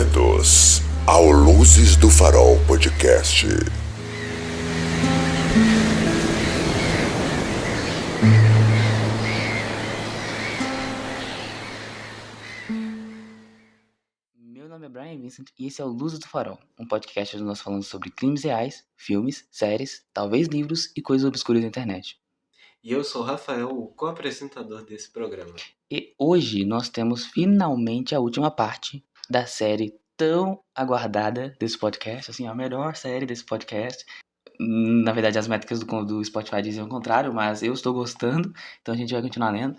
Bem-vindos ao Luzes do Farol Podcast. Meu nome é Brian Vincent e esse é o Luzes do Farol, um podcast onde nós falamos sobre crimes reais, filmes, séries, talvez livros e coisas obscuras da internet. E eu sou o Rafael, o co-apresentador desse programa. E hoje nós temos finalmente a última parte da série tão aguardada desse podcast, assim, a melhor série desse podcast. Na verdade, as métricas do Spotify dizem o contrário, mas eu estou gostando, então a gente vai continuar lendo.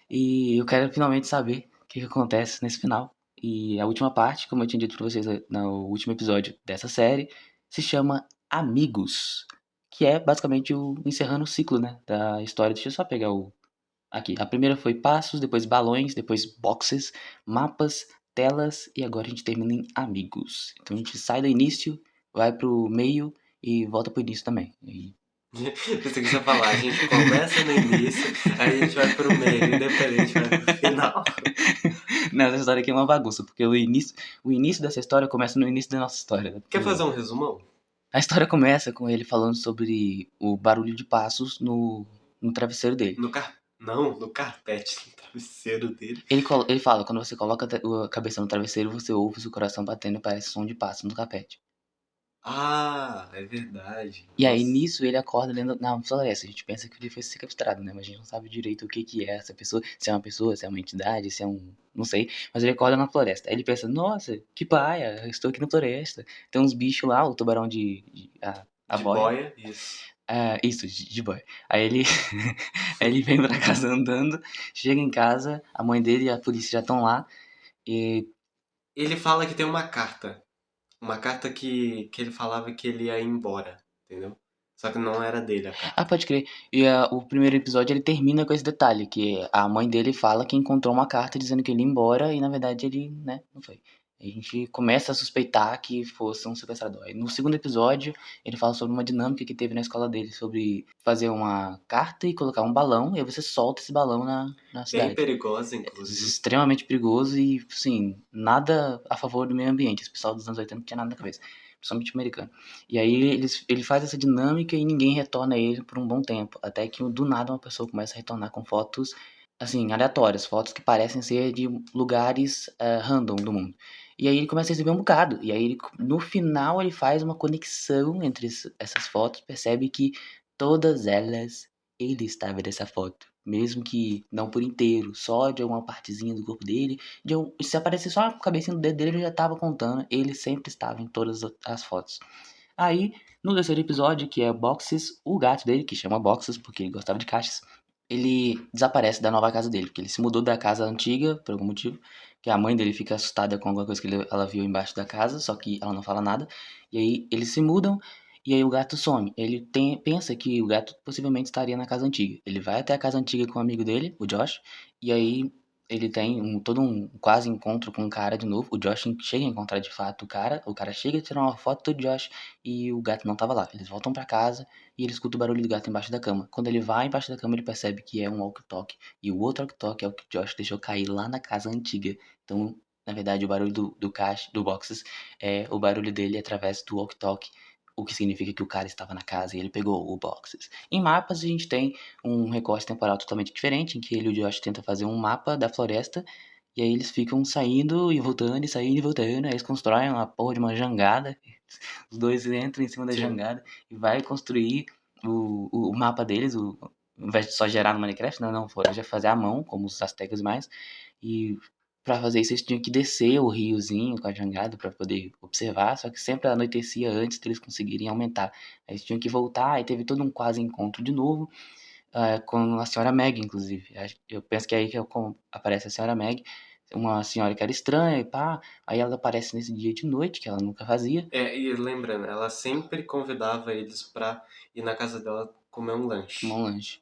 E eu quero finalmente saber o que acontece nesse final. E a última parte, como eu tinha dito pra vocês no último episódio dessa série, se chama Amigos, que é basicamente o encerrando o ciclo, né, da história. Deixa eu só pegar o aqui. A primeira foi passos, depois balões, depois boxes, mapas, telas e agora a gente termina em amigos. Então a gente sai do início, vai pro meio e volta pro início também. E Você quiser falar, a gente começa no início, aí a gente vai pro meio, e depois a gente vai pro final. Não, essa história aqui é uma bagunça, porque o início dessa história começa no início da nossa história. Né? Quer fazer um resumão? A história começa com ele falando sobre o barulho de passos no travesseiro dele. Não, no carpete, no travesseiro dele. Ele fala, quando você coloca a cabeça no travesseiro, você ouve o seu coração batendo e parece som de passo no carpete. Ah, é verdade. E aí, Nossa. nisso, ele acorda dentro na floresta. A gente pensa que ele foi sequestrado, né? Mas a gente não sabe direito o que é essa pessoa. Se é uma pessoa, se é uma entidade, se é um... Não sei. Mas ele acorda na floresta. Aí ele pensa, nossa, que paia, eu estou aqui na floresta. Tem uns bichos lá, o tubarão a De boia. boia, isso. Isso, de boia. Aí ele, aí ele vem pra casa andando, chega em casa, a mãe dele e a polícia já estão lá. E Ele fala que tem uma carta. Uma carta que ele falava que ele ia embora, entendeu? Só que não era dele a carta. pode crer. E o primeiro episódio ele termina com esse detalhe, que a mãe dele fala que encontrou uma carta dizendo que ele ia embora e na verdade ele, né, não foi. A gente começa a suspeitar que fosse um sequestrador. Aí, no segundo episódio, ele fala sobre uma dinâmica que teve na escola dele, sobre fazer uma carta e colocar um balão, e aí você solta esse balão na cidade. Bem perigosa, É inclusive. extremamente perigoso e, assim, nada a favor do meio ambiente. Esse pessoal dos anos 80 não tinha nada na cabeça, principalmente americano. E aí ele faz essa dinâmica e ninguém retorna a ele por um bom tempo. Até que do nada uma pessoa começa a retornar com fotos, assim, aleatórias. Fotos que parecem ser de lugares random do mundo. E aí ele começa a receber um bocado. E aí no final ele faz uma conexão entre essas fotos. Percebe que todas elas ele estava nessa foto. Mesmo que não por inteiro, só de alguma partezinha do corpo dele. Se aparecer só a cabecinha do dedo dele, ele já estava contando. Ele sempre estava em todas as fotos. Aí, no terceiro episódio, que é Boxes, o gato dele, que chama Boxes porque ele gostava de caixas, ele desaparece da nova casa dele, porque ele se mudou da casa antiga, por algum motivo, que a mãe dele fica assustada com alguma coisa que ela viu embaixo da casa, só que ela não fala nada. E aí eles se mudam, e aí o gato some. Ele pensa que o gato possivelmente estaria na casa antiga. Ele vai até a casa antiga com um amigo dele, o Josh, e aí ele tem todo um quase encontro com o cara de novo. O Josh chega a encontrar de fato o cara chega a tirar uma foto do Josh e o gato não tava lá. Eles voltam pra casa e ele escuta o barulho do gato embaixo da cama. Quando ele vai embaixo da cama, ele percebe que é um walkie-talkie. E o outro walkie-talkie é o que o Josh deixou cair lá na casa antiga. Então, na verdade, o barulho do caixa, do Boxes, é o barulho dele através do walkie-talkie. O que significa que o cara estava na casa e ele pegou o Boxes. Em mapas, a gente tem um recorte temporal totalmente diferente, em que ele e o Josh tentam fazer um mapa da floresta. E aí eles ficam saindo e voltando, e saindo e voltando. Aí eles constroem uma porra de uma jangada. Os dois entram em cima da Sim. jangada e vai construir o mapa deles, ao invés de só gerar no Minecraft, não, foram já fazer à mão, como os astecas e mais. E pra fazer isso eles tinham que descer o riozinho com a jangada pra poder observar, só que sempre anoitecia antes deles conseguirem aumentar. Aí eles tinham que voltar, e teve todo um quase encontro de novo, com a senhora Meg, inclusive. Eu penso que é aí que aparece a senhora Meg, uma senhora que era estranha e pá, aí ela aparece nesse dia de noite, que ela nunca fazia. E lembrando, ela sempre convidava eles pra ir na casa dela comer um Tomar lanche. um lanche.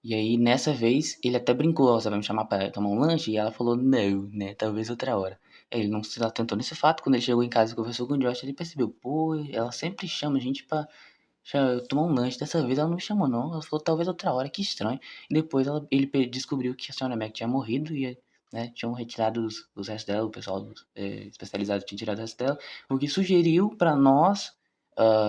E aí, nessa vez, ele até brincou, você vai me chamar pra tomar um lanche? E ela falou, não, né, talvez outra hora. Aí ele não se atentou nesse fato, quando ele chegou em casa e conversou com o Josh, ele percebeu, pô, ela sempre chama a gente pra tomar um lanche, dessa vez ela não me chamou não, ela falou talvez outra hora, que estranho. E depois ele descobriu que a senhora Mac tinha morrido, e né? Tinham retirado os restos dela, o pessoal especializado tinha tirado os restos dela, o que sugeriu para nós,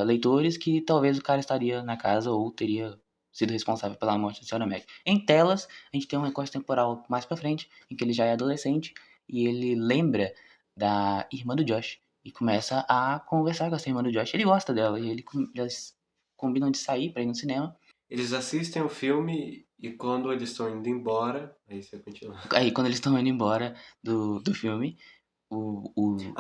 leitores, que talvez o cara estaria na casa ou teria sido responsável pela morte da senhora Meg. Em telas, a gente tem um recorte temporal mais pra frente, em que ele já é adolescente e ele lembra da irmã do Josh e começa a conversar com essa irmã do Josh. Ele gosta dela e eles combinam de sair pra ir no cinema. Eles assistem o filme e quando eles estão indo embora. Aí você continua. Aí quando eles estão indo embora do filme, o menino...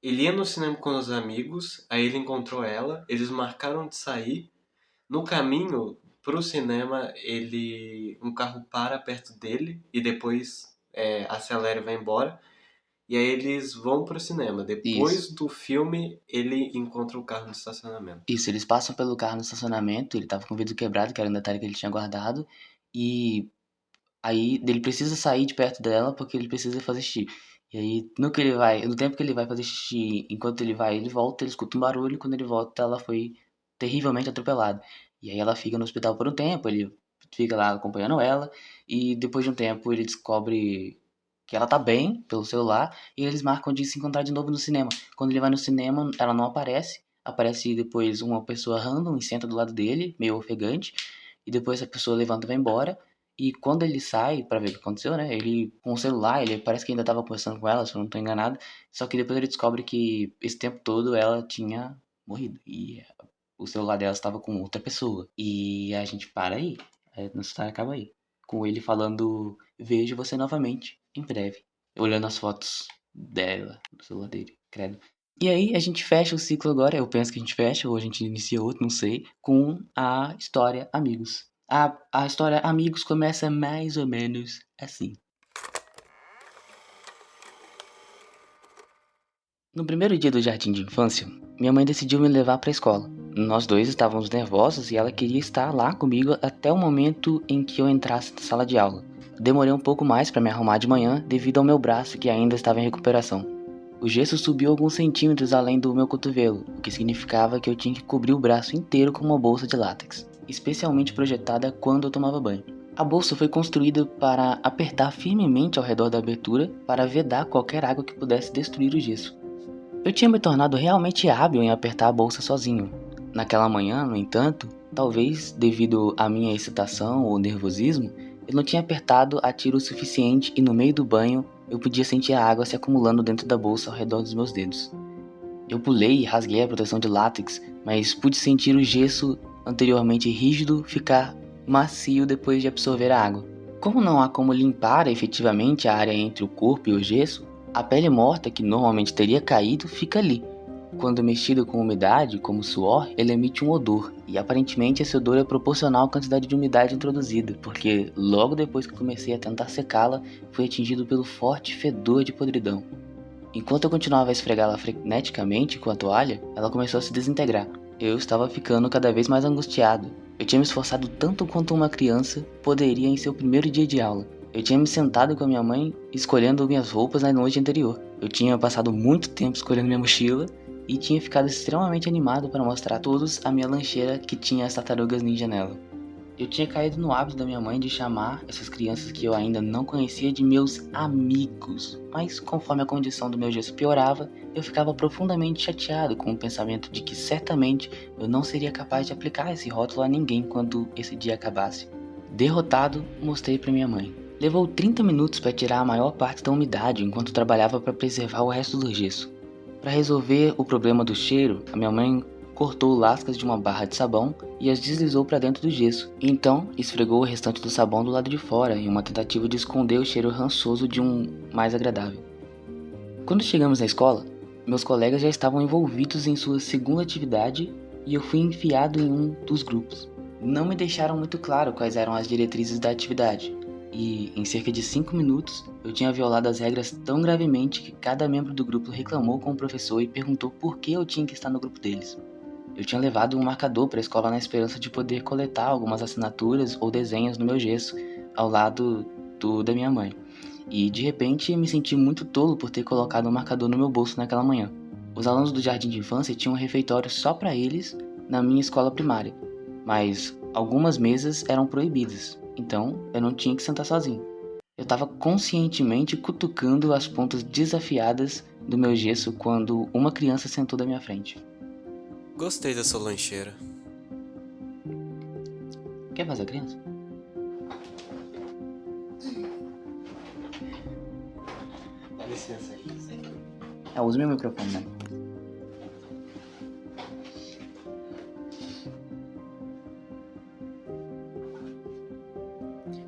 Ele ia no cinema com os amigos, aí ele encontrou ela, eles marcaram de sair. No caminho pro cinema, um carro para perto dele e depois acelera e vai embora. E aí eles vão pro cinema. Depois do filme, ele encontra o carro no estacionamento. Isso, eles passam pelo carro no estacionamento, ele tava com o vidro quebrado, que era um detalhe que ele tinha guardado, e aí ele precisa sair de perto dela porque ele precisa fazer xixi. E aí, no tempo que ele vai fazer xixi, enquanto ele volta, ele escuta um barulho, quando ele volta, ela foi terrivelmente atropelada. E aí ela fica no hospital por um tempo, ele fica lá acompanhando ela, e depois de um tempo ele descobre que ela tá bem pelo celular, e eles marcam de se encontrar de novo no cinema. Quando ele vai no cinema, ela não aparece depois uma pessoa random e senta do lado dele, meio ofegante, e depois a pessoa levanta e vai embora. E quando ele sai pra ver o que aconteceu, né? Ele, com o celular, ele parece que ainda tava conversando com ela, se eu não tô enganado. Só que depois ele descobre que esse tempo todo ela tinha morrido. E o celular dela estava com outra pessoa. E a gente para aí. A nossa história acaba aí. Com ele falando: vejo você novamente, em breve. Olhando as fotos dela, do celular dele, credo. E aí a gente fecha o ciclo agora, eu penso que a gente fecha, ou a gente inicia outro, não sei, com a história Amigos. A história Amigos começa mais ou menos assim. No primeiro dia do jardim de infância, minha mãe decidiu me levar para a escola. Nós dois estávamos nervosos e ela queria estar lá comigo até o momento em que eu entrasse na sala de aula. Demorei um pouco mais para me arrumar de manhã devido ao meu braço que ainda estava em recuperação. O gesso subiu alguns centímetros além do meu cotovelo, o que significava que eu tinha que cobrir o braço inteiro com uma bolsa de látex, especialmente projetada quando eu tomava banho. A bolsa foi construída para apertar firmemente ao redor da abertura para vedar qualquer água que pudesse destruir o gesso. Eu tinha me tornado realmente hábil em apertar a bolsa sozinho. Naquela manhã, no entanto, talvez devido à minha excitação ou nervosismo, eu não tinha apertado a tiro o suficiente e no meio do banho eu podia sentir a água se acumulando dentro da bolsa ao redor dos meus dedos. Eu pulei e rasguei a proteção de látex, mas pude sentir o gesso anteriormente rígido ficar macio depois de absorver a água. Como não há como limpar efetivamente a área entre o corpo e o gesso, a pele morta que normalmente teria caído fica ali. Quando mexido com umidade, como suor, ele emite um odor, e aparentemente esse odor é proporcional à quantidade de umidade introduzida, porque logo depois que comecei a tentar secá-la, fui atingido pelo forte fedor de podridão. Enquanto eu continuava a esfregá-la freneticamente com a toalha, ela começou a se desintegrar. Eu estava ficando cada vez mais angustiado. Eu tinha me esforçado tanto quanto uma criança poderia em seu primeiro dia de aula. Eu tinha me sentado com a minha mãe escolhendo minhas roupas na noite anterior. Eu tinha passado muito tempo escolhendo minha mochila e tinha ficado extremamente animado para mostrar a todos a minha lancheira que tinha as tartarugas ninja nela. Eu tinha caído no hábito da minha mãe de chamar essas crianças que eu ainda não conhecia de meus amigos, mas conforme a condição do meu gesso piorava, eu ficava profundamente chateado com o pensamento de que certamente eu não seria capaz de aplicar esse rótulo a ninguém quando esse dia acabasse. Derrotado, mostrei para minha mãe. Levou 30 minutos para tirar a maior parte da umidade enquanto trabalhava para preservar o resto do gesso. Para resolver o problema do cheiro, a minha mãe cortou lascas de uma barra de sabão e as deslizou para dentro do gesso. Então, esfregou o restante do sabão do lado de fora em uma tentativa de esconder o cheiro rançoso de um mais agradável. Quando chegamos na escola, meus colegas já estavam envolvidos em sua segunda atividade e eu fui enfiado em um dos grupos. Não me deixaram muito claro quais eram as diretrizes da atividade. E, em cerca de 5 minutos, eu tinha violado as regras tão gravemente que cada membro do grupo reclamou com o professor e perguntou por que eu tinha que estar no grupo deles. Eu tinha levado um marcador para a escola na esperança de poder coletar algumas assinaturas ou desenhos no meu gesso, ao lado da minha mãe. E, de repente, me senti muito tolo por ter colocado um marcador no meu bolso naquela manhã. Os alunos do jardim de infância tinham um refeitório só para eles na minha escola primária, mas algumas mesas eram proibidas. então eu não tinha que sentar sozinho. Eu estava conscientemente cutucando as pontas desafiadas do meu gesso quando uma criança sentou da minha frente. Gostei da sua lancheira. Quer fazer a criança? Dá licença aí. Usa meu microfone, né?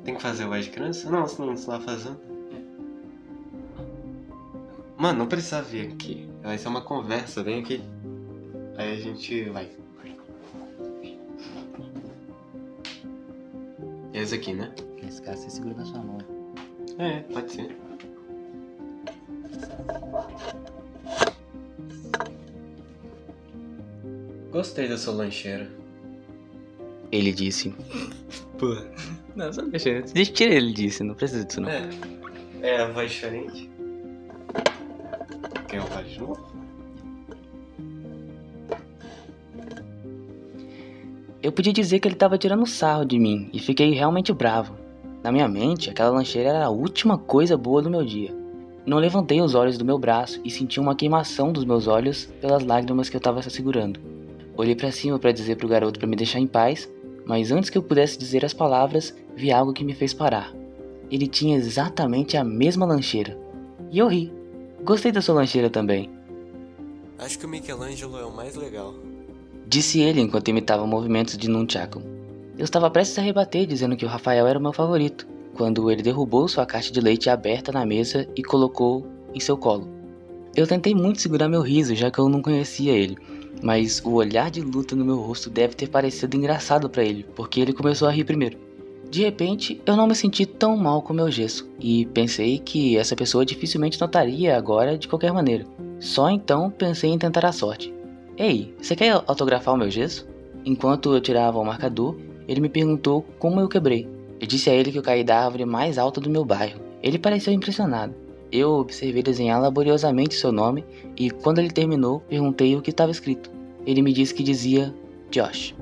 Tem que fazer voz de criança? Não, senão não está fazendo. Mano, não precisa vir aqui. Vai ser uma conversa, vem aqui. Aí a gente vai. Esse aqui, né? Esse cara você segura na sua mão. É, pode ser. Gostei da sua lancheira. Ele disse. Pô. Não, só deixa. Deixa tirar ele disse, não precisa disso não. É a voz diferente. Quer uma voz de novo? Eu podia dizer que ele estava tirando sarro de mim e fiquei realmente bravo. Na minha mente, aquela lancheira era a última coisa boa do meu dia. Não levantei os olhos do meu braço e senti uma queimação dos meus olhos pelas lágrimas que eu estava segurando. Olhei para cima para dizer pro garoto para me deixar em paz, mas antes que eu pudesse dizer as palavras, vi algo que me fez parar. Ele tinha exatamente a mesma lancheira. E eu ri. Gostei da sua lancheira também, Acho que o Michelangelo é o mais legal. disse ele enquanto imitava movimentos de nunchaku. Eu estava prestes a rebater dizendo que o Rafael era o meu favorito, quando ele derrubou sua caixa de leite aberta na mesa e colocou em seu colo. Eu tentei muito segurar meu riso, já que eu não conhecia ele, mas o olhar de luta no meu rosto deve ter parecido engraçado para ele, porque ele começou a rir primeiro. De repente, eu não me senti tão mal com meu gesso, e pensei que essa pessoa dificilmente notaria agora de qualquer maneira. Só então pensei em tentar a sorte. Ei, você quer autografar o meu gesso? Enquanto eu tirava o marcador, ele me perguntou como eu quebrei. Eu disse a ele que eu caí da árvore mais alta do meu bairro. Ele pareceu impressionado. Eu observei desenhar laboriosamente seu nome e, quando ele terminou, perguntei o que estava escrito. Ele me disse que dizia Josh.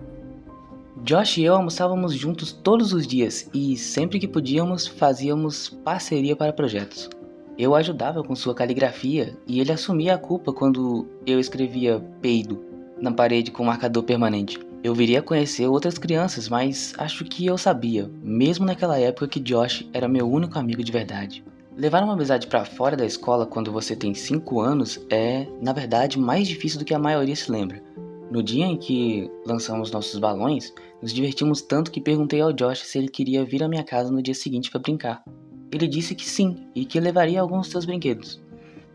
Josh e eu almoçávamos juntos todos os dias e, sempre que podíamos, fazíamos parceria para projetos. Eu ajudava com sua caligrafia e ele assumia a culpa quando eu escrevia peido na parede com marcador permanente. Eu viria a conhecer outras crianças, mas acho que eu sabia, mesmo naquela época, que Josh era meu único amigo de verdade. Levar uma amizade para fora da escola quando você tem 5 anos é, na verdade, mais difícil do que a maioria se lembra. No dia em que lançamos nossos balões, nos divertimos tanto que perguntei ao Josh se ele queria vir à minha casa no dia seguinte para brincar. Ele disse que sim e que levaria alguns de seus brinquedos.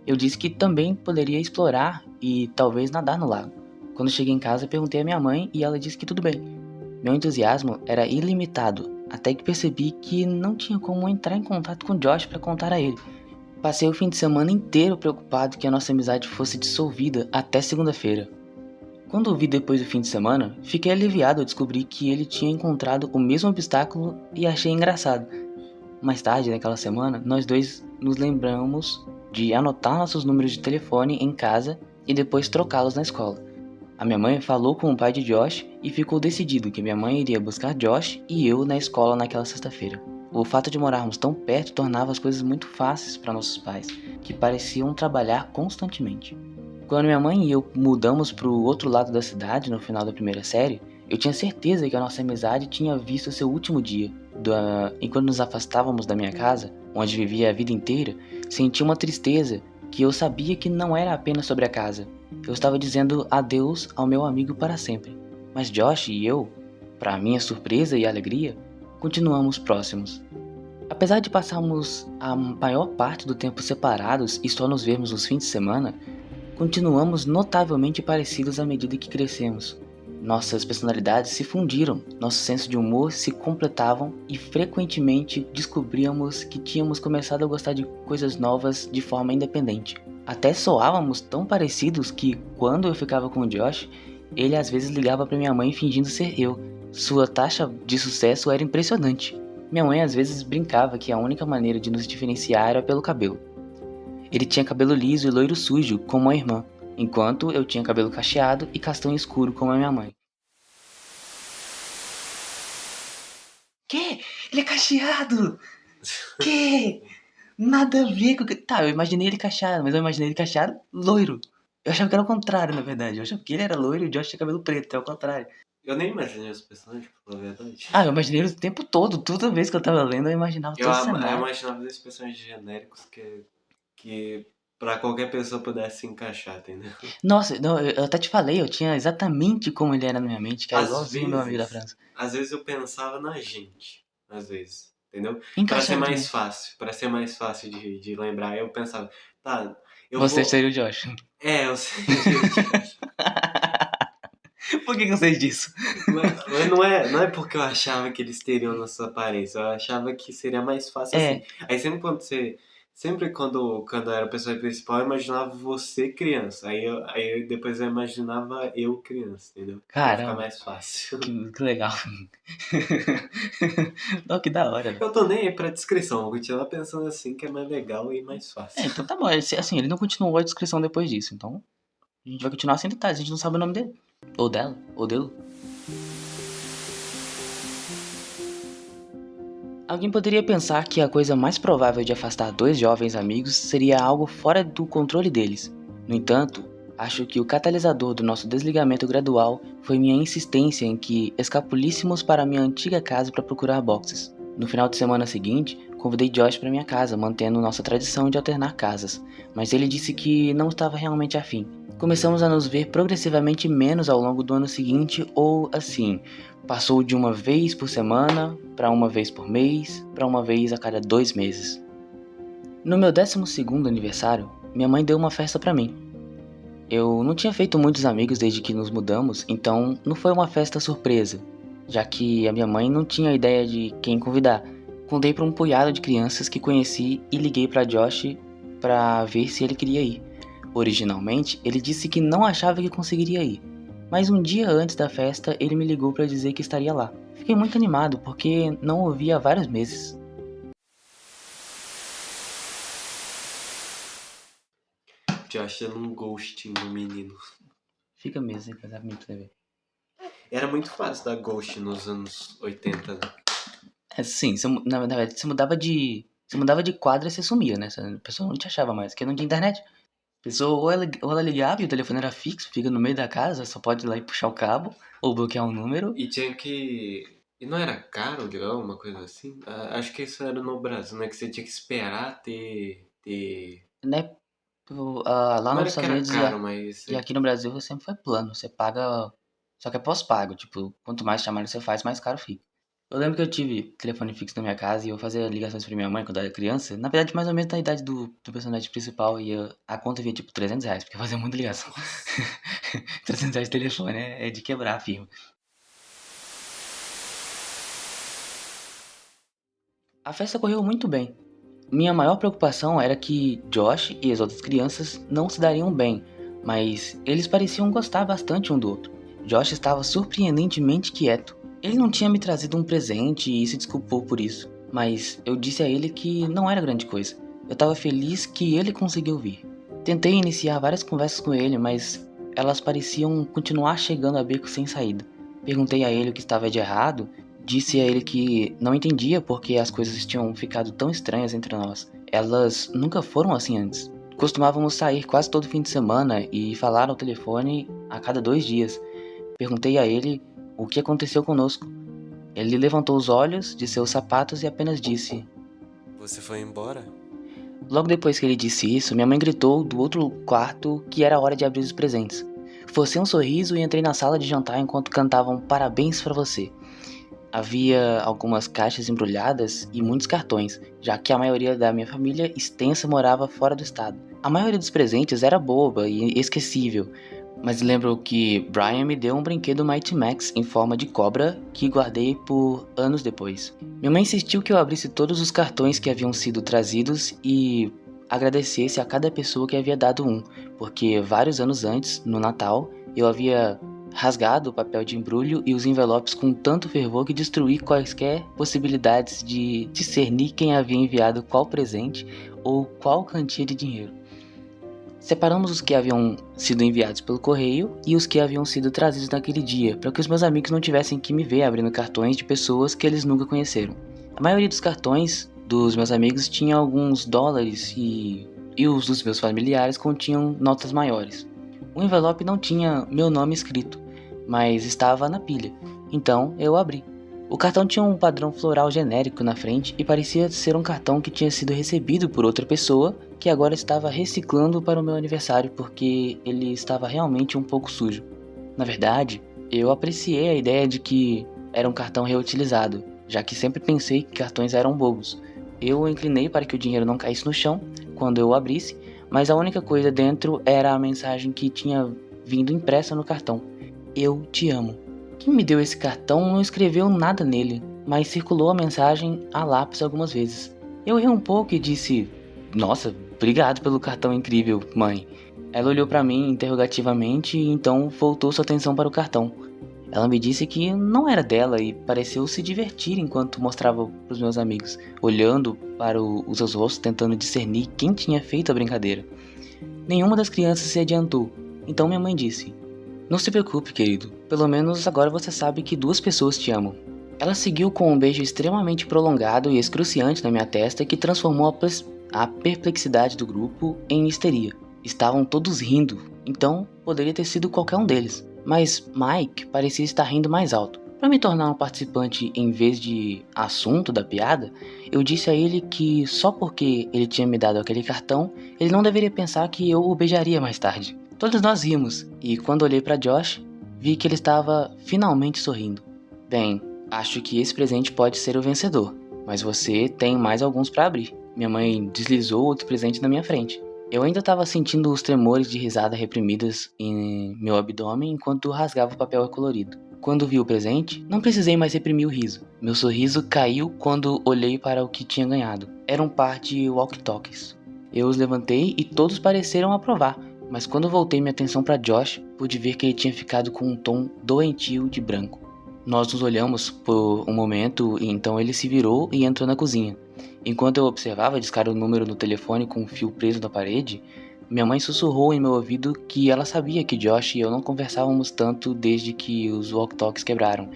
Eu disse que também poderia explorar e talvez nadar no lago. Quando cheguei em casa, perguntei à minha mãe e ela disse que tudo bem. Meu entusiasmo era ilimitado, até que percebi que não tinha como entrar em contato com Josh para contar a ele. Passei o fim de semana inteiro preocupado que a nossa amizade fosse dissolvida até segunda-feira. Quando o vi depois do fim de semana, fiquei aliviado ao descobrir que ele tinha encontrado o mesmo obstáculo e achei engraçado. Mais tarde, naquela semana, nós dois nos lembramos de anotar nossos números de telefone em casa e depois trocá-los na escola. A minha mãe falou com o pai de Josh e ficou decidido que minha mãe iria buscar Josh e eu na escola naquela sexta-feira. O fato de morarmos tão perto tornava as coisas muito fáceis para nossos pais, que pareciam trabalhar constantemente. Quando minha mãe e eu mudamos para o outro lado da cidade no final da primeira série, eu tinha certeza que a nossa amizade tinha visto seu último dia. Enquanto nos afastávamos da minha casa, onde vivia a vida inteira, senti uma tristeza que eu sabia que não era apenas sobre a casa. Eu estava dizendo adeus ao meu amigo para sempre. Mas Josh e eu, para minha surpresa e alegria, continuamos próximos. Apesar de passarmos a maior parte do tempo separados e só nos vermos nos fins de semana, continuamos notavelmente parecidos à medida que crescemos. Nossas personalidades se fundiram, nosso senso de humor se completavam e frequentemente descobríamos que tínhamos começado a gostar de coisas novas de forma independente. Até soávamos tão parecidos que, quando eu ficava com o Josh, ele às vezes ligava para minha mãe fingindo ser eu. Sua taxa de sucesso era impressionante. Minha mãe às vezes brincava que a única maneira de nos diferenciar era pelo cabelo. Ele tinha cabelo liso e loiro sujo, como a irmã, enquanto eu tinha cabelo cacheado e castanho escuro, como a minha mãe. Que? Ele é cacheado! Que? Nada a ver com... Tá, eu imaginei ele cacheado, mas eu imaginei ele cacheado loiro. Eu achava que era o contrário, na verdade. Eu achava que ele era loiro e o Josh tinha cabelo preto, é o contrário. Eu nem imaginei os personagens, pra falar a verdade. Ah, eu imaginei ele o tempo todo. Toda vez que eu tava lendo, eu imaginava Eu todo o cenário. imaginava esses personagens genéricos que pra qualquer pessoa pudesse se encaixar, entendeu? Nossa, não, eu até te falei, eu tinha exatamente como ele era na minha mente, que era igualzinho meu amigo da França. Às vezes eu pensava na gente, às vezes, entendeu? Pra ser Encaixado mais também. fácil, de lembrar. Eu pensava, tá, Você seria o Josh. eu seria o Josh. Por que eu sei disso? Mas não é porque eu achava que eles teriam nossa aparência, eu achava que seria mais fácil assim. Aí sempre quando era o personagem principal, eu imaginava você criança. Aí depois eu imaginava eu criança, entendeu? Pra ficar Caramba, mais fácil. que legal. Não, que da hora, velho. Eu tô nem aí pra descrição, vou continuar pensando assim que é mais legal e mais fácil. Então tá bom, assim, ele não continuou a descrição depois disso, então a gente vai continuar sem detalhes, a gente não sabe o nome dele. Ou dela, ou dele. Alguém poderia pensar que a coisa mais provável de afastar dois jovens amigos seria algo fora do controle deles. No entanto, acho que o catalisador do nosso desligamento gradual foi minha insistência em que escapulíssemos para minha antiga casa para procurar boxes. No final de semana seguinte, convidei Josh para minha casa, mantendo nossa tradição de alternar casas, mas ele disse que não estava realmente afim. Começamos a nos ver progressivamente menos ao longo do ano seguinte, ou assim, passou de uma vez por semana, para uma vez por mês, para uma vez a cada 2 meses. No meu 12º aniversário, minha mãe deu uma festa para mim. Eu não tinha feito muitos amigos desde que nos mudamos, então não foi uma festa surpresa, já que a minha mãe não tinha ideia de quem convidar. Contei para um punhado de crianças que conheci e liguei para Josh para ver se ele queria ir. Originalmente, ele disse que não achava que conseguiria ir, mas um dia antes da festa ele me ligou para dizer que estaria lá. Fiquei muito animado porque não o via há vários meses. Josh dando um ghosting no menino. Fica mesmo, sem pensar muito TV. Era muito fácil dar ghost nos anos 80, né? Sim, na verdade, você mudava de quadra e você sumia, né? A pessoa não te achava mais, porque não tinha internet. A pessoa ou ela ligava e o telefone era fixo, fica no meio da casa, só pode ir lá e puxar o cabo, ou bloquear um número. E tinha que... E não era caro ligar, uma coisa assim? Acho que isso era no Brasil, né? Que você tinha que esperar ter... Né? Lá Não nos era que Estados era Unidos caro, mas... e aqui no Brasil sempre foi plano. Você paga, só que é pós-pago. Tipo, quanto mais chamada você faz, mais caro fica. Eu lembro que eu tive telefone fixo na minha casa e eu fazia ligações pra minha mãe quando eu era criança. Na verdade, mais ou menos na idade do personagem principal. E a conta vinha tipo R$300, porque eu fazia muita ligação. R$300 de telefone é de quebrar a firma. A festa correu muito bem. Minha maior preocupação era que Josh e as outras crianças não se dariam bem, mas eles pareciam gostar bastante um do outro. Josh estava surpreendentemente quieto. Ele não tinha me trazido um presente e se desculpou por isso, mas eu disse a ele que não era grande coisa. Eu estava feliz que ele conseguiu vir. Tentei iniciar várias conversas com ele, mas elas pareciam continuar chegando a beco sem saída. Perguntei a ele o que estava de errado. Disse a ele que não entendia porque as coisas tinham ficado tão estranhas entre nós. Elas nunca foram assim antes. Costumávamos sair quase todo fim de semana e falar ao telefone a cada 2 dias. Perguntei a ele o que aconteceu conosco. Ele levantou os olhos de seus sapatos e apenas disse: Você foi embora? Logo depois que ele disse isso, minha mãe gritou do outro quarto que era hora de abrir os presentes. Forcei um sorriso e entrei na sala de jantar enquanto cantavam parabéns pra você. Havia algumas caixas embrulhadas e muitos cartões, já que a maioria da minha família extensa morava fora do estado. A maioria dos presentes era boba e esquecível, mas lembro que Brian me deu um brinquedo Mighty Max em forma de cobra que guardei por anos depois. Minha mãe insistiu que eu abrisse todos os cartões que haviam sido trazidos e agradecesse a cada pessoa que havia dado um, porque vários anos antes, no Natal, eu havia rasgado o papel de embrulho e os envelopes com tanto fervor que destruí quaisquer possibilidades de discernir quem havia enviado qual presente ou qual quantia de dinheiro. Separamos os que haviam sido enviados pelo correio e os que haviam sido trazidos naquele dia, para que os meus amigos não tivessem que me ver abrindo cartões de pessoas que eles nunca conheceram. A maioria dos cartões dos meus amigos tinha alguns dólares e os dos meus familiares continham notas maiores. O envelope não tinha meu nome escrito, mas estava na pilha, então eu abri. O cartão tinha um padrão floral genérico na frente e parecia ser um cartão que tinha sido recebido por outra pessoa que agora estava reciclando para o meu aniversário porque ele estava realmente um pouco sujo. Na verdade, eu apreciei a ideia de que era um cartão reutilizado, já que sempre pensei que cartões eram bobos. Eu inclinei para que o dinheiro não caísse no chão quando eu o abrisse, mas a única coisa dentro era a mensagem que tinha vindo impressa no cartão. Eu te amo. Quem me deu esse cartão não escreveu nada nele, mas circulou a mensagem a lápis algumas vezes. Eu ri um pouco e disse, nossa, obrigado pelo cartão incrível, mãe. Ela olhou para mim interrogativamente e então voltou sua atenção para o cartão. Ela me disse que não era dela e pareceu se divertir enquanto mostrava para os meus amigos, olhando para os seus rostos tentando discernir quem tinha feito a brincadeira. Nenhuma das crianças se adiantou, então minha mãe disse, não se preocupe, querido, pelo menos agora você sabe que 2 pessoas te amam. Ela seguiu com um beijo extremamente prolongado e excruciante na minha testa que transformou a perplexidade do grupo em histeria. Estavam todos rindo, então poderia ter sido qualquer um deles. Mas Mike parecia estar rindo mais alto. Para me tornar um participante em vez de assunto da piada, eu disse a ele que só porque ele tinha me dado aquele cartão, ele não deveria pensar que eu o beijaria mais tarde. Todos nós rimos, e quando olhei para Josh, vi que ele estava finalmente sorrindo. Bem, acho que esse presente pode ser o vencedor, mas você tem mais alguns para abrir. Minha mãe deslizou outro presente na minha frente. Eu ainda estava sentindo os tremores de risada reprimidas em meu abdômen enquanto rasgava o papel colorido. Quando vi o presente, não precisei mais reprimir o riso. Meu sorriso caiu quando olhei para o que tinha ganhado. Era um par de walkie-talkies. Eu os levantei e todos pareceram aprovar, mas quando voltei minha atenção para Josh, pude ver que ele tinha ficado com um tom doentio de branco. Nós nos olhamos por um momento e então ele se virou e entrou na cozinha. Enquanto eu observava discar o número no telefone com um fio preso na parede, minha mãe sussurrou em meu ouvido que ela sabia que Josh e eu não conversávamos tanto desde que os walkie-talkies quebraram.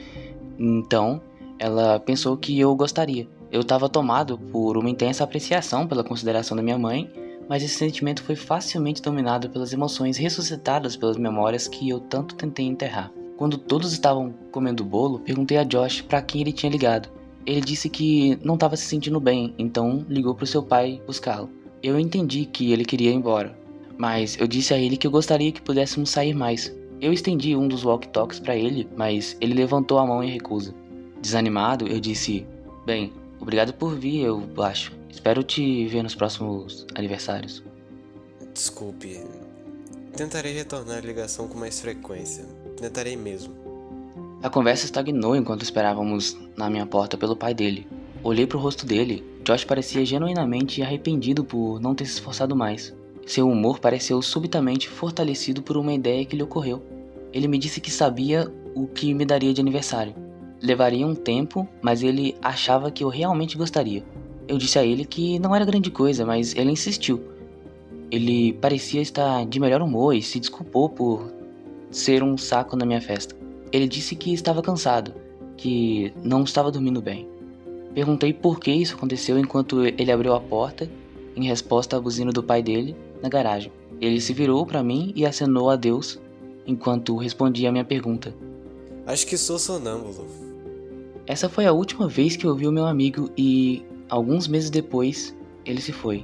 Então, ela pensou que eu gostaria. Eu estava tomado por uma intensa apreciação pela consideração da minha mãe, mas esse sentimento foi facilmente dominado pelas emoções ressuscitadas pelas memórias que eu tanto tentei enterrar. Quando todos estavam comendo bolo, perguntei a Josh para quem ele tinha ligado. Ele disse que não estava se sentindo bem, então ligou para o seu pai buscá-lo. Eu entendi que ele queria ir embora, mas eu disse a ele que eu gostaria que pudéssemos sair mais. Eu estendi um dos walkie-talkies para ele, mas ele levantou a mão em recusa. Desanimado, eu disse, bem, obrigado por vir, eu acho. Espero te ver nos próximos aniversários. Desculpe. Tentarei retornar a ligação com mais frequência. Tentarei mesmo. A conversa estagnou enquanto esperávamos na minha porta pelo pai dele. Olhei para o rosto dele. Josh parecia genuinamente arrependido por não ter se esforçado mais. Seu humor pareceu subitamente fortalecido por uma ideia que lhe ocorreu. Ele me disse que sabia o que me daria de aniversário. Levaria um tempo, mas ele achava que eu realmente gostaria. Eu disse a ele que não era grande coisa, mas ele insistiu. Ele parecia estar de melhor humor e se desculpou por ser um saco na minha festa. Ele disse que estava cansado, que não estava dormindo bem. Perguntei por que isso aconteceu enquanto ele abriu a porta, em resposta à buzina do pai dele, na garagem. Ele se virou para mim e acenou adeus, enquanto respondia a minha pergunta. Acho que sou sonâmbulo. Essa foi a última vez que eu vi o meu amigo e, alguns meses depois, ele se foi.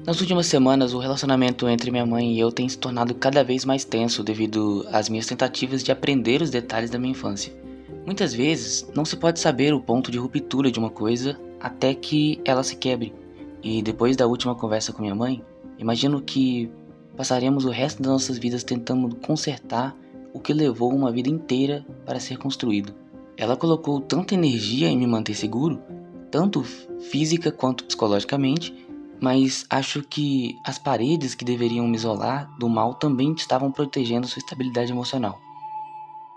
Nas últimas semanas, o relacionamento entre minha mãe e eu tem se tornado cada vez mais tenso devido às minhas tentativas de aprender os detalhes da minha infância. Muitas vezes, não se pode saber o ponto de ruptura de uma coisa até que ela se quebre. E depois da última conversa com minha mãe, imagino que passaremos o resto das nossas vidas tentando consertar o que levou uma vida inteira para ser construído. Ela colocou tanta energia em me manter seguro, tanto física quanto psicologicamente, mas acho que as paredes que deveriam me isolar do mal também estavam protegendo sua estabilidade emocional.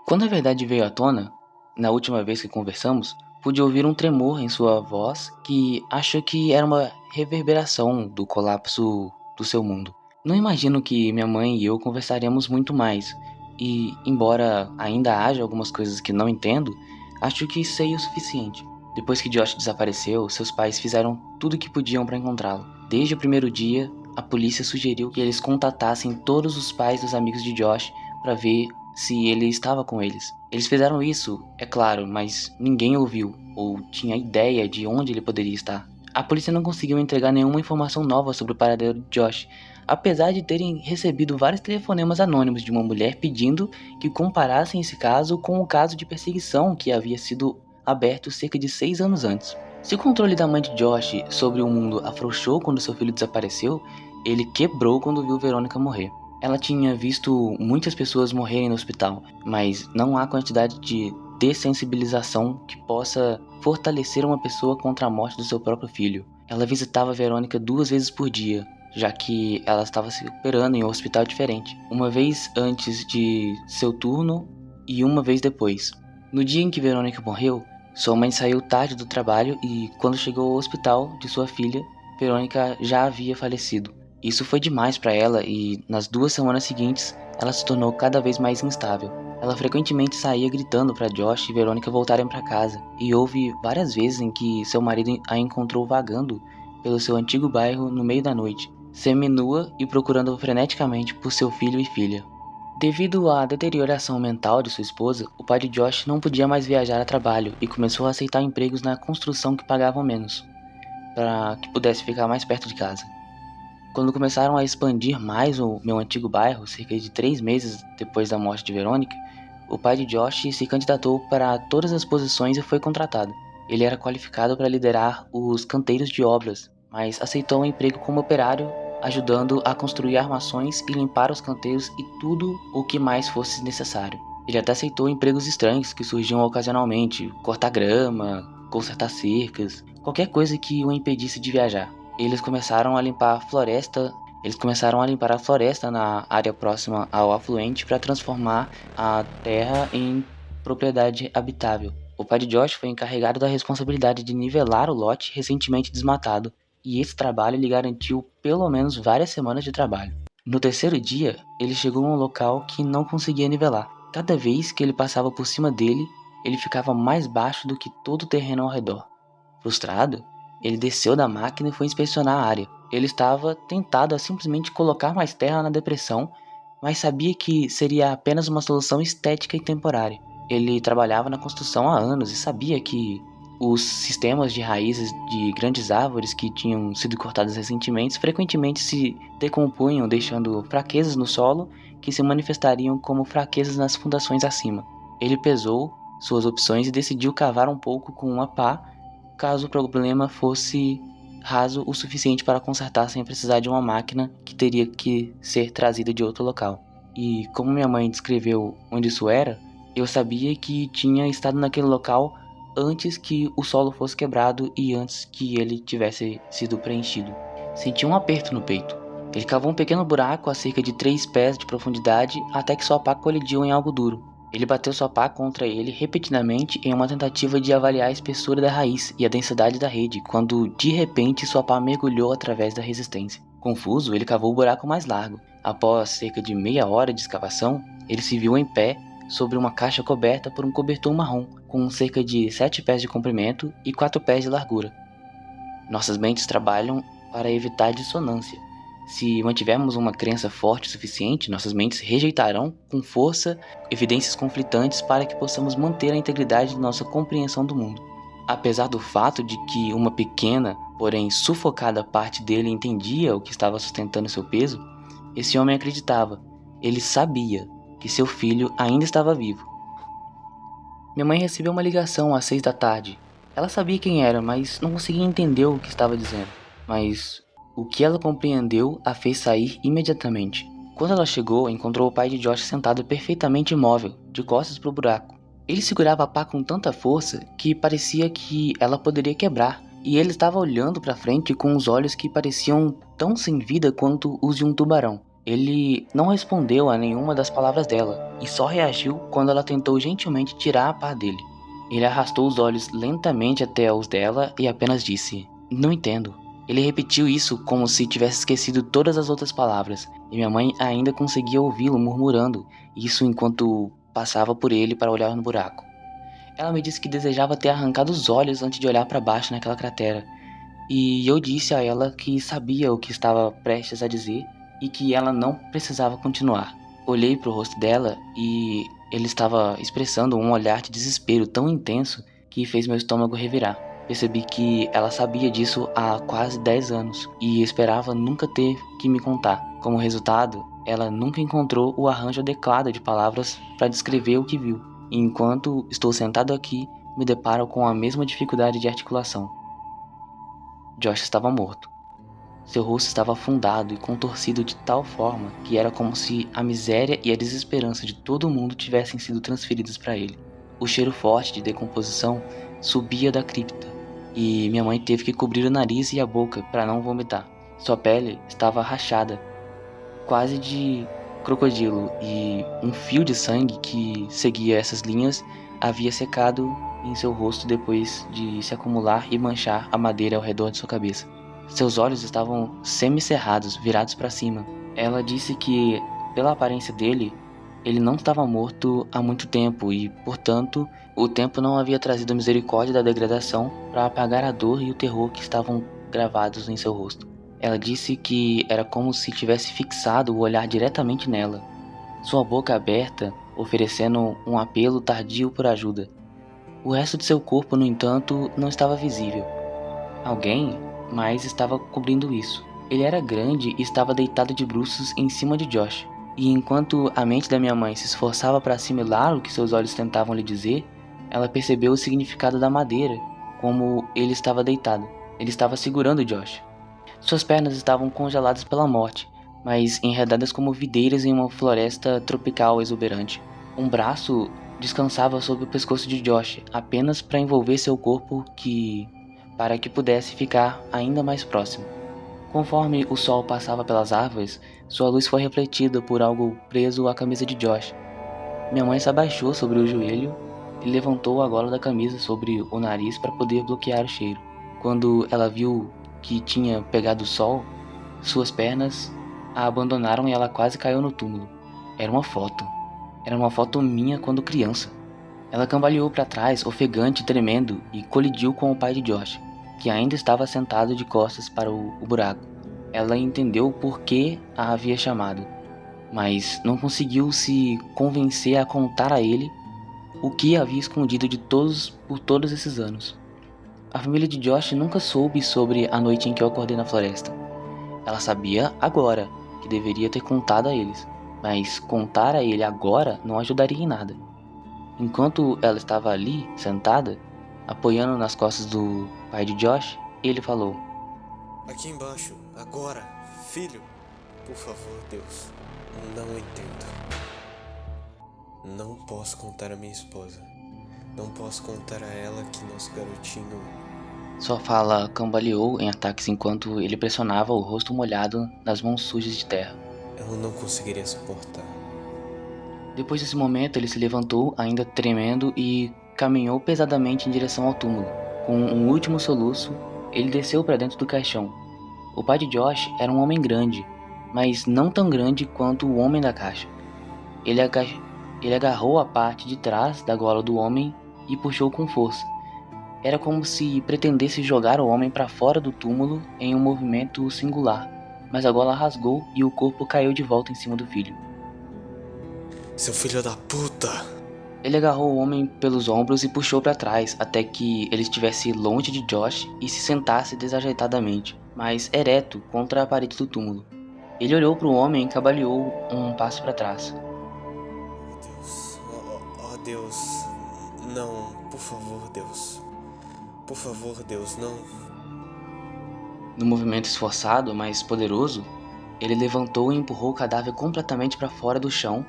Quando a verdade veio à tona, na última vez que conversamos, pude ouvir um tremor em sua voz que acho que era uma reverberação do colapso do seu mundo. Não imagino que minha mãe e eu conversaremos muito mais, e embora ainda haja algumas coisas que não entendo, acho que sei o suficiente. Depois que Josh desapareceu, seus pais fizeram tudo o que podiam para encontrá-lo. Desde o primeiro dia, a polícia sugeriu que eles contatassem todos os pais dos amigos de Josh para ver se ele estava com eles. Eles fizeram isso, é claro, mas ninguém ouviu ou tinha ideia de onde ele poderia estar. A polícia não conseguiu entregar nenhuma informação nova sobre o paradeiro de Josh, apesar de terem recebido vários telefonemas anônimos de uma mulher pedindo que comparassem esse caso com o caso de perseguição que havia sido aberto cerca de 6 anos antes. Se o controle da mãe de Josh sobre o mundo afrouxou quando seu filho desapareceu, ele quebrou quando viu Verônica morrer. Ela tinha visto muitas pessoas morrerem no hospital, mas não há quantidade de dessensibilização que possa fortalecer uma pessoa contra a morte do seu próprio filho. Ela visitava Verônica 2 vezes por dia, já que ela estava se recuperando em um hospital diferente, uma vez antes de seu turno e uma vez depois. No dia em que Verônica morreu, sua mãe saiu tarde do trabalho e, quando chegou ao hospital de sua filha, Verônica já havia falecido. Isso foi demais para ela e, nas 2 semanas seguintes, ela se tornou cada vez mais instável. Ela frequentemente saía gritando para Josh e Verônica voltarem para casa, e houve várias vezes em que seu marido a encontrou vagando pelo seu antigo bairro no meio da noite, seminua e procurando freneticamente por seu filho e filha. Devido à deterioração mental de sua esposa, o pai de Josh não podia mais viajar a trabalho e começou a aceitar empregos na construção que pagavam menos, para que pudesse ficar mais perto de casa. Quando começaram a expandir mais o meu antigo bairro, cerca de 3 meses depois da morte de Verônica, o pai de Josh se candidatou para todas as posições e foi contratado. Ele era qualificado para liderar os canteiros de obras, mas aceitou um emprego como operário, ajudando a construir armações e limpar os canteiros e tudo o que mais fosse necessário. Ele até aceitou empregos estranhos que surgiam ocasionalmente, cortar grama, consertar cercas, qualquer coisa que o impedisse de viajar. Eles começaram a limpar a floresta na área próxima ao afluente para transformar a terra em propriedade habitável. O pai de Josh foi encarregado da responsabilidade de nivelar o lote recentemente desmatado, e esse trabalho lhe garantiu pelo menos várias semanas de trabalho. No terceiro dia, ele chegou a um local que não conseguia nivelar. Cada vez que ele passava por cima dele, ele ficava mais baixo do que todo o terreno ao redor. Frustrado, ele desceu da máquina e foi inspecionar a área. Ele estava tentado a simplesmente colocar mais terra na depressão, mas sabia que seria apenas uma solução estética e temporária. Ele trabalhava na construção há anos e sabia que os sistemas de raízes de grandes árvores que tinham sido cortadas recentemente frequentemente se decompunham, deixando fraquezas no solo que se manifestariam como fraquezas nas fundações acima. Ele pesou suas opções e decidiu cavar um pouco com uma pá, caso o problema fosse raso o suficiente para consertar sem precisar de uma máquina que teria que ser trazida de outro local. E como minha mãe descreveu onde isso era, eu sabia que tinha estado naquele local antes que o solo fosse quebrado e antes que ele tivesse sido preenchido. Senti um aperto no peito. Ele cavou um pequeno buraco a cerca de 3 pés de profundidade até que sua pá colidiu em algo duro. Ele bateu sua pá contra ele repetidamente em uma tentativa de avaliar a espessura da raiz e a densidade da rede, quando de repente sua pá mergulhou através da resistência. Confuso, ele cavou o buraco mais largo. Após cerca de meia hora de escavação, ele se viu em pé sobre uma caixa coberta por um cobertor marrom, com cerca de 7 pés de comprimento e 4 pés de largura. Nossas mentes trabalham para evitar dissonância. Se mantivermos uma crença forte o suficiente, nossas mentes rejeitarão com força evidências conflitantes para que possamos manter a integridade de nossa compreensão do mundo. Apesar do fato de que uma pequena, porém sufocada parte dele entendia o que estava sustentando seu peso, esse homem acreditava, ele sabia que seu filho ainda estava vivo. Minha mãe recebeu uma ligação às 6 da tarde. Ela sabia quem era, mas não conseguia entender o que estava dizendo. Mas o que ela compreendeu a fez sair imediatamente. Quando ela chegou, encontrou o pai de Josh sentado perfeitamente imóvel, de costas para o buraco. Ele segurava a pá com tanta força que parecia que ela poderia quebrar, e ele estava olhando para frente com os olhos que pareciam tão sem vida quanto os de um tubarão. Ele não respondeu a nenhuma das palavras dela, e só reagiu quando ela tentou gentilmente tirar a pá dele. Ele arrastou os olhos lentamente até os dela e apenas disse, "Não entendo." Ele repetiu isso como se tivesse esquecido todas as outras palavras, e minha mãe ainda conseguia ouvi-lo murmurando isso enquanto passava por ele para olhar no buraco. Ela me disse que desejava ter arrancado os olhos antes de olhar para baixo naquela cratera. E eu disse a ela que sabia o que estava prestes a dizer e que ela não precisava continuar. Olhei para o rosto dela e ele estava expressando um olhar de desespero tão intenso que fez meu estômago revirar. Percebi que ela sabia disso há quase 10 anos e esperava nunca ter que me contar. Como resultado, ela nunca encontrou o arranjo adequado de palavras para descrever o que viu. E enquanto estou sentado aqui, me deparo com a mesma dificuldade de articulação. Josh estava morto. Seu rosto estava afundado e contorcido de tal forma que era como se a miséria e a desesperança de todo mundo tivessem sido transferidas para ele. O cheiro forte de decomposição subia da cripta e minha mãe teve que cobrir o nariz e a boca para não vomitar. Sua pele estava rachada, quase de crocodilo, e um fio de sangue que seguia essas linhas havia secado em seu rosto depois de se acumular e manchar a madeira ao redor de sua cabeça. Seus olhos estavam semicerrados, virados para cima. Ela disse que, pela aparência dele, ele não estava morto há muito tempo e, portanto, o tempo não havia trazido a misericórdia da degradação para apagar a dor e o terror que estavam gravados em seu rosto. Ela disse que era como se tivesse fixado o olhar diretamente nela, sua boca aberta, oferecendo um apelo tardio por ajuda. O resto de seu corpo, no entanto, não estava visível. Alguém mais estava cobrindo isso. Ele era grande e estava deitado de bruços em cima de Josh. E enquanto a mente da minha mãe se esforçava para assimilar o que seus olhos tentavam lhe dizer, ela percebeu o significado da madeira, como ele estava deitado. Ele estava segurando Josh. Suas pernas estavam congeladas pela morte, mas enredadas como videiras em uma floresta tropical exuberante. Um braço descansava sobre o pescoço de Josh, apenas para envolver seu corpo para que pudesse ficar ainda mais próximo. Conforme o sol passava pelas árvores, sua luz foi refletida por algo preso à camisa de Josh. Minha mãe se abaixou sobre o joelho e levantou a gola da camisa sobre o nariz para poder bloquear o cheiro. Quando ela viu que tinha pegado o sol, suas pernas a abandonaram e ela quase caiu no túmulo. Era uma foto. Era uma foto minha quando criança. Ela cambaleou para trás, ofegante e tremendo, e colidiu com o pai de Josh, que ainda estava sentado de costas para o buraco. Ela entendeu por que a havia chamado, mas não conseguiu se convencer a contar a ele o que havia escondido por todos esses anos. A família de Josh nunca soube sobre a noite em que eu acordei na floresta. Ela sabia agora que deveria ter contado a eles, mas contar a ele agora não ajudaria em nada. Enquanto ela estava ali, sentada, apoiando nas costas do pai de Josh, ele falou: "Aqui embaixo, agora, filho, por favor, Deus, não entendo. Não posso contar a minha esposa. Não posso contar a ela que nosso garotinho..." Sua fala cambaleou em ataques enquanto ele pressionava o rosto molhado nas mãos sujas de terra. "Ela não conseguiria suportar." Depois desse momento, ele se levantou, ainda tremendo, e caminhou pesadamente em direção ao túmulo. Com um último soluço, ele desceu para dentro do caixão. O pai de Josh era um homem grande, mas não tão grande quanto o homem da caixa. Ele agarrou a parte de trás da gola do homem e puxou com força. Era como se pretendesse jogar o homem para fora do túmulo em um movimento singular, mas a gola rasgou e o corpo caiu de volta em cima do filho. "Seu filho da puta!" Ele agarrou o homem pelos ombros e puxou para trás até que ele estivesse longe de Josh e se sentasse desajeitadamente, mas ereto contra a parede do túmulo. Ele olhou para o homem e cambaleou um passo para trás. Deus, oh Deus, não, por favor, Deus. Por favor, Deus, não. No movimento esforçado, mas poderoso, ele levantou e empurrou o cadáver completamente para fora do chão,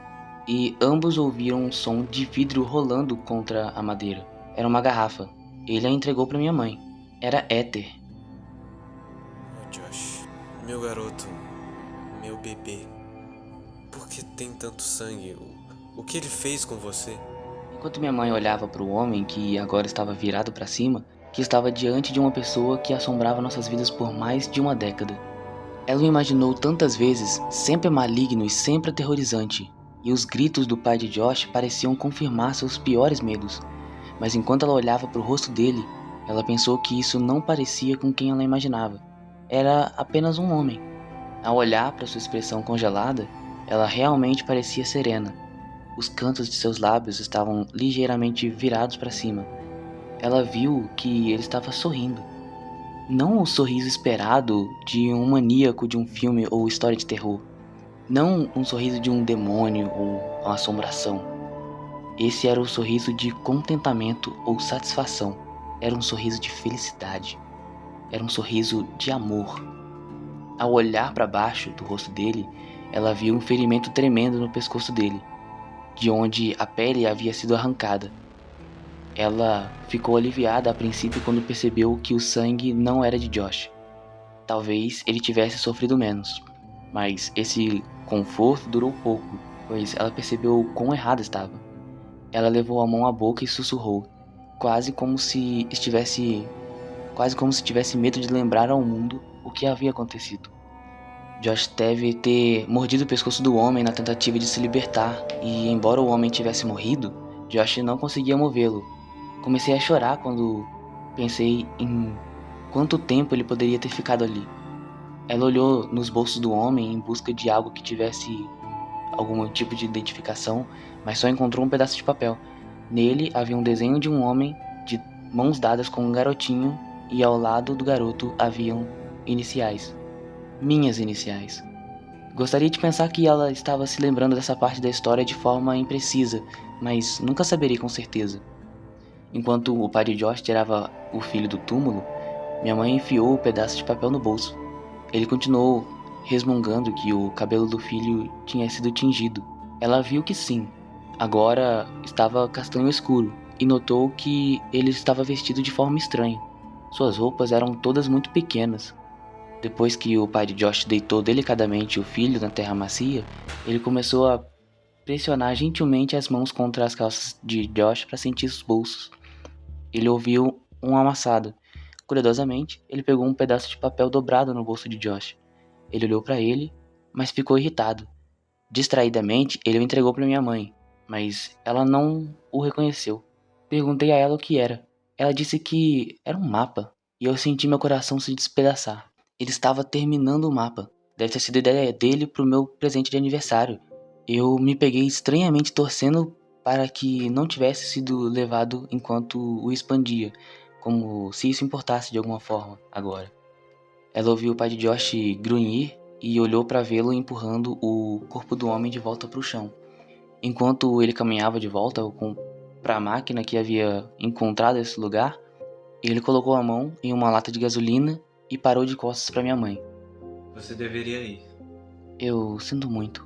e ambos ouviram um som de vidro rolando contra a madeira. Era uma garrafa. Ele a entregou para minha mãe. Era éter. Oh, Josh, meu garoto, meu bebê, por que tem tanto sangue? O que ele fez com você? Enquanto minha mãe olhava para o homem, que agora estava virado para cima, que estava diante de uma pessoa que assombrava nossas vidas por mais de uma década. Ela o imaginou tantas vezes, sempre maligno e sempre aterrorizante, e os gritos do pai de Josh pareciam confirmar seus piores medos. mas enquanto ela olhava para o rosto dele, ela pensou que isso não parecia com quem ela imaginava. Era apenas um homem. Ao olhar para sua expressão congelada, ela realmente parecia serena. Os cantos de seus lábios estavam ligeiramente virados para cima. Ela viu que ele estava sorrindo. Não o sorriso esperado de um maníaco de um filme ou história de terror. Não um sorriso de um demônio ou uma assombração. Esse era o sorriso de contentamento ou satisfação. Era um sorriso de felicidade. Era um sorriso de amor. Ao olhar para baixo do rosto dele, ela viu um ferimento tremendo no pescoço dele, de onde a pele havia sido arrancada. Ela ficou aliviada a princípio quando percebeu que o sangue não era de Josh. Talvez ele tivesse sofrido menos, mas esse conforto durou pouco, pois ela percebeu o quão errada estava. Ela levou a mão à boca e sussurrou, quase como se tivesse medo de lembrar ao mundo o que havia acontecido. Josh deve ter mordido o pescoço do homem na tentativa de se libertar, e embora o homem tivesse morrido, Josh não conseguia movê-lo. Comecei a chorar quando pensei em quanto tempo ele poderia ter ficado ali. Ela olhou nos bolsos do homem em busca de algo que tivesse algum tipo de identificação, mas só encontrou um pedaço de papel. Nele havia um desenho de um homem de mãos dadas com um garotinho, e ao lado do garoto haviam iniciais. Minhas iniciais. Gostaria de pensar que ela estava se lembrando dessa parte da história de forma imprecisa, mas nunca saberia com certeza. Enquanto o pai de Josh tirava o filho do túmulo, minha mãe enfiou o pedaço de papel no bolso. Ele continuou resmungando que o cabelo do filho tinha sido tingido. Ela viu que sim, agora estava castanho escuro, e notou que ele estava vestido de forma estranha. Suas roupas eram todas muito pequenas. Depois que o pai de Josh deitou delicadamente o filho na terra macia, ele começou a pressionar gentilmente as mãos contra as calças de Josh para sentir os bolsos. Ele ouviu um amassado. Cuidadosamente, ele pegou um pedaço de papel dobrado no bolso de Josh. Ele olhou para ele, mas ficou irritado. Distraidamente, ele o entregou para minha mãe, mas ela não o reconheceu. Perguntei a ela o que era. Ela disse que era um mapa, e eu senti meu coração se despedaçar. Ele estava terminando o mapa. Deve ter sido ideia dele pro meu presente de aniversário. Eu me peguei estranhamente torcendo para que não tivesse sido levado enquanto o expandia, como se isso importasse de alguma forma agora. Ela ouviu o pai de Josh grunhir e olhou para vê-lo empurrando o corpo do homem de volta para o chão. Enquanto ele caminhava de volta para a máquina que havia encontrado esse lugar, ele colocou a mão em uma lata de gasolina e parou de costas para minha mãe. Você deveria ir. Eu sinto muito.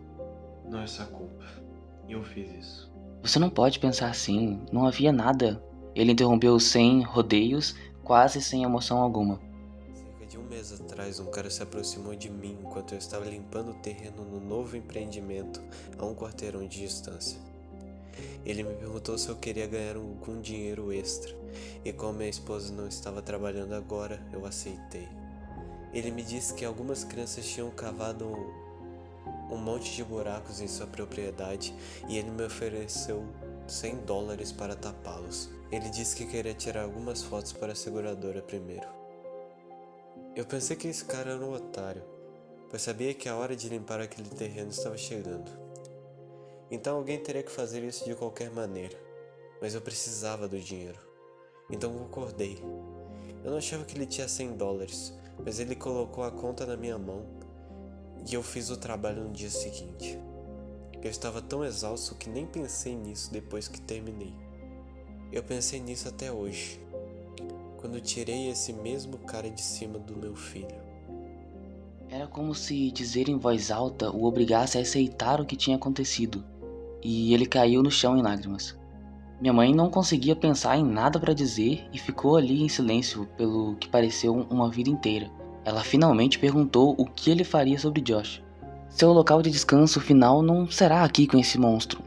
Não é sua culpa. Eu fiz isso. Você não pode pensar assim, não havia nada. Ele interrompeu sem rodeios, quase sem emoção alguma. Cerca de um mês atrás, um cara se aproximou de mim enquanto eu estava limpando o terreno no novo empreendimento a 1 quarteirão de distância. Ele me perguntou se eu queria ganhar algum dinheiro extra, e como minha esposa não estava trabalhando agora, eu aceitei. Ele me disse que algumas crianças tinham cavado um monte de buracos em sua propriedade e ele me ofereceu $100 para tapá-los. Ele disse que queria tirar algumas fotos para a seguradora primeiro. Eu pensei que esse cara era um otário, pois sabia que a hora de limpar aquele terreno estava chegando. Então alguém teria que fazer isso de qualquer maneira, mas eu precisava do dinheiro. Então concordei. Eu não achava que ele tinha $100, mas ele colocou a conta na minha mão e eu fiz o trabalho no dia seguinte. Eu estava tão exausto que nem pensei nisso depois que terminei. Eu pensei nisso até hoje, quando tirei esse mesmo cara de cima do meu filho. Era como se dizer em voz alta o obrigasse a aceitar o que tinha acontecido, e ele caiu no chão em lágrimas. Minha mãe não conseguia pensar em nada para dizer e ficou ali em silêncio pelo que pareceu uma vida inteira. Ela finalmente perguntou o que ele faria sobre Josh. Seu local de descanso final não será aqui com esse monstro.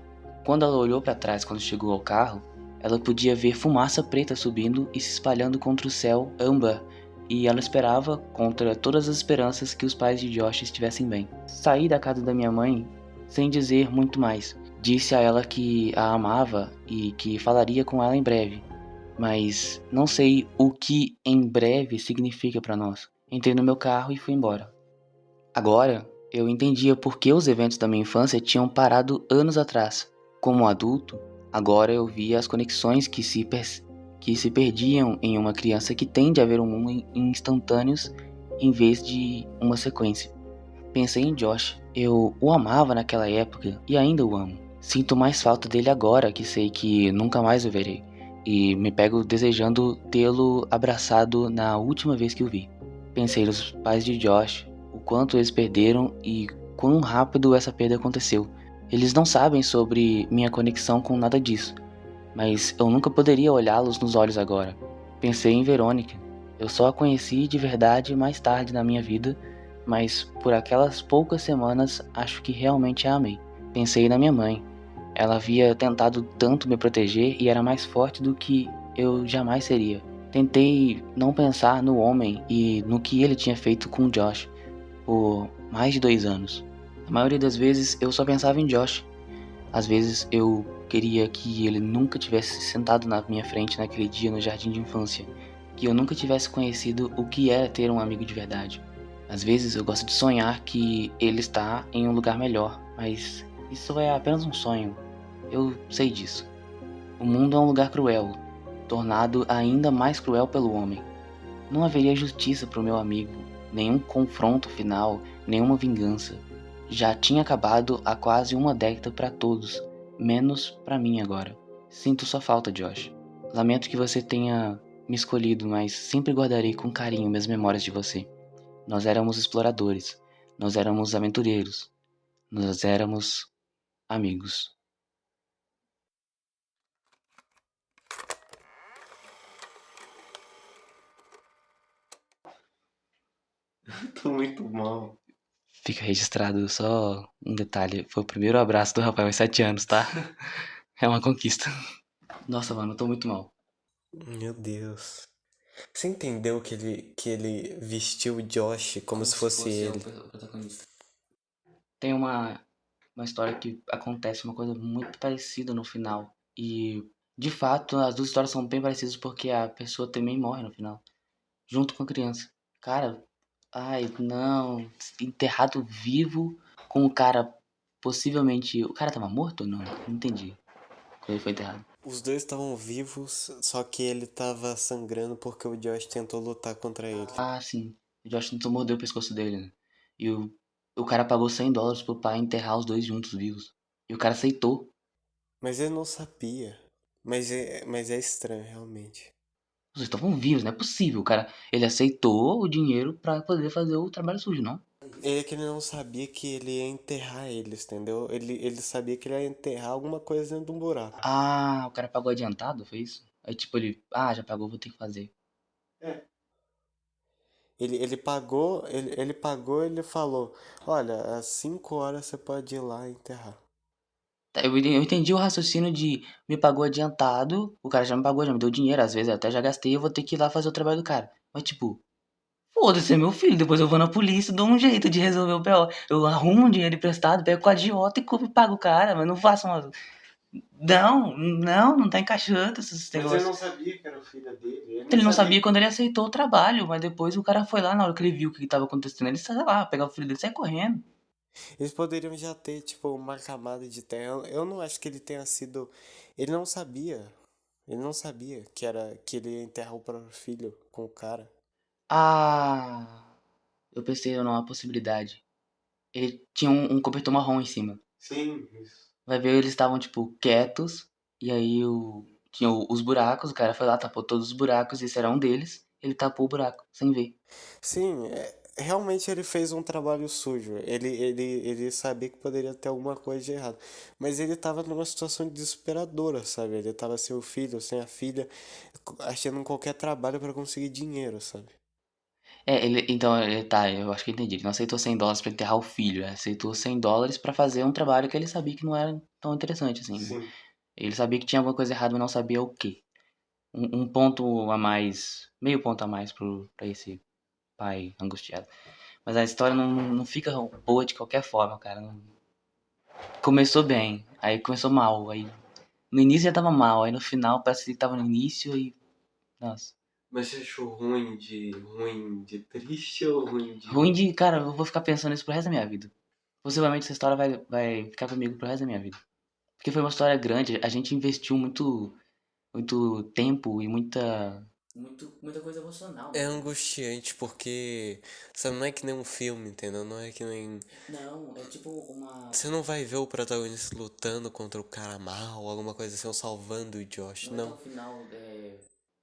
Quando ela olhou para trás quando chegou ao carro, ela podia ver fumaça preta subindo e se espalhando contra o céu âmbar, e ela esperava, contra todas as esperanças, que os pais de Josh estivessem bem. Saí da casa da minha mãe sem dizer muito mais. Disse a ela que a amava e que falaria com ela em breve. mas não sei o que em breve significa pra nós. Entrei no meu carro e fui embora. Agora, eu entendia por que os eventos da minha infância tinham parado anos atrás. Como adulto, agora eu via as conexões que se perdiam em uma criança que tende a ver o mundo em instantâneos em vez de uma sequência. Pensei em Josh. Eu o amava naquela época e ainda o amo. Sinto mais falta dele agora que sei que nunca mais o verei. E me pego desejando tê-lo abraçado na última vez que o vi. Pensei nos pais de Josh, o quanto eles perderam e quão rápido essa perda aconteceu. Eles não sabem sobre minha conexão com nada disso, mas eu nunca poderia olhá-los nos olhos agora. Pensei em Verônica. Eu só a conheci de verdade mais tarde na minha vida, mas por aquelas poucas semanas acho que realmente a amei. Pensei na minha mãe. Ela havia tentado tanto me proteger e era mais forte do que eu jamais seria. Tentei não pensar no homem e no que ele tinha feito com Josh por mais de 2 anos. A maioria das vezes eu só pensava em Josh. Às vezes eu queria que ele nunca tivesse sentado na minha frente naquele dia no jardim de infância, que eu nunca tivesse conhecido o que era ter um amigo de verdade. Às vezes eu gosto de sonhar que ele está em um lugar melhor, mas isso é apenas um sonho. Eu sei disso. O mundo é um lugar cruel, tornado ainda mais cruel pelo homem. Não haveria justiça para o meu amigo, nenhum confronto final, nenhuma vingança. Já tinha acabado há quase uma década para todos, menos para mim agora. Sinto sua falta, Josh. Lamento que você tenha me escolhido, mas sempre guardarei com carinho minhas memórias de você. Nós éramos exploradores, nós éramos aventureiros, nós éramos amigos. Tô muito mal. Fica registrado só um detalhe, foi o primeiro abraço do Rafael em 7 anos, tá? É uma conquista. Nossa, mano, eu tô muito mal. Meu Deus. Você entendeu que ele vestiu o Josh como se fosse ele? o protagonista. Tem uma história que acontece uma coisa muito parecida no final. E, de fato, as duas histórias são bem parecidas porque a pessoa também morre no final, junto com a criança. Cara, ai, não, enterrado vivo com o cara possivelmente... O cara tava morto ou não? Não entendi quando ele foi enterrado. Os dois estavam vivos, só que ele tava sangrando porque o Josh tentou lutar contra ele. Ah, sim. O Josh tentou morder o pescoço dele, né? E o cara pagou $100 pro pai enterrar os dois juntos vivos. E o cara aceitou. Mas ele não sabia. Mas é estranho, realmente. Vocês estavam vivos, não é possível. O cara, ele aceitou o dinheiro pra poder fazer o trabalho sujo, não? É que ele não sabia que ele ia enterrar eles, entendeu? Ele sabia que ele ia enterrar alguma coisa dentro de um buraco. Ah, o cara pagou adiantado, foi isso? Aí tipo ele, já pagou, vou ter que fazer. Ele pagou, ele falou, olha, às 5 horas você pode ir lá enterrar. Tá, eu entendi o raciocínio de me pagou adiantado, o cara já me pagou, já me deu dinheiro, às vezes eu até já gastei, eu vou ter que ir lá fazer o trabalho do cara. Mas tipo, foda-se, é meu filho, depois eu vou na polícia, dou um jeito de resolver o BO. Eu arrumo um dinheiro emprestado, pego com a agiota e pago o cara, mas não faço uma... Não tá encaixando esses Mas ele negócios. não sabia que era o filho dele. Ele não sabia quando ele aceitou o trabalho, mas depois o cara foi lá, na hora que ele viu o que tava acontecendo, ele saiu lá, pegar o filho dele e sair correndo. Eles poderiam já ter, tipo, uma camada de terra. Eu não acho que ele tenha sido. Ele não sabia. Ele não sabia que ele ia enterrar o próprio filho com o cara. Ah, eu pensei numa possibilidade. Ele tinha um cobertor marrom em cima. Sim, isso. Vai ver, eles estavam, tipo, quietos, e aí tinha os buracos, o cara foi lá, tapou todos os buracos, esse era um deles, ele tapou o buraco, sem ver. Sim, realmente ele fez um trabalho sujo. Ele sabia que poderia ter alguma coisa de errado. Mas ele tava numa situação desesperadora, sabe? Ele tava sem o filho, sem a filha, achando qualquer trabalho pra conseguir dinheiro, sabe? Tá, eu acho que eu entendi. Ele não aceitou $100 pra enterrar o filho, ele aceitou $100 pra fazer um trabalho que ele sabia que não era tão interessante assim, né? Sim. Ele sabia que tinha alguma coisa errada, mas não sabia o quê. Um ponto a mais, meio ponto a mais pra esse pai angustiado. Mas a história não fica boa de qualquer forma, cara. Começou bem, aí começou mal, aí no início já tava mal, aí no final parece que tava no início e Nossa. Mas você achou ruim de triste ou ruim de... Ruim de. Cara, eu vou ficar pensando isso pro resto da minha vida. Possivelmente essa história vai ficar comigo pro resto da minha vida. Porque foi uma história grande, a gente investiu muito tempo e muita coisa emocional. É angustiante porque, sabe, não é que nem um filme, entendeu? Não é que nem... Não, é tipo uma. Você não vai ver o protagonista lutando contra o cara mal, alguma coisa assim, ou salvando o Josh, Não é tão não. final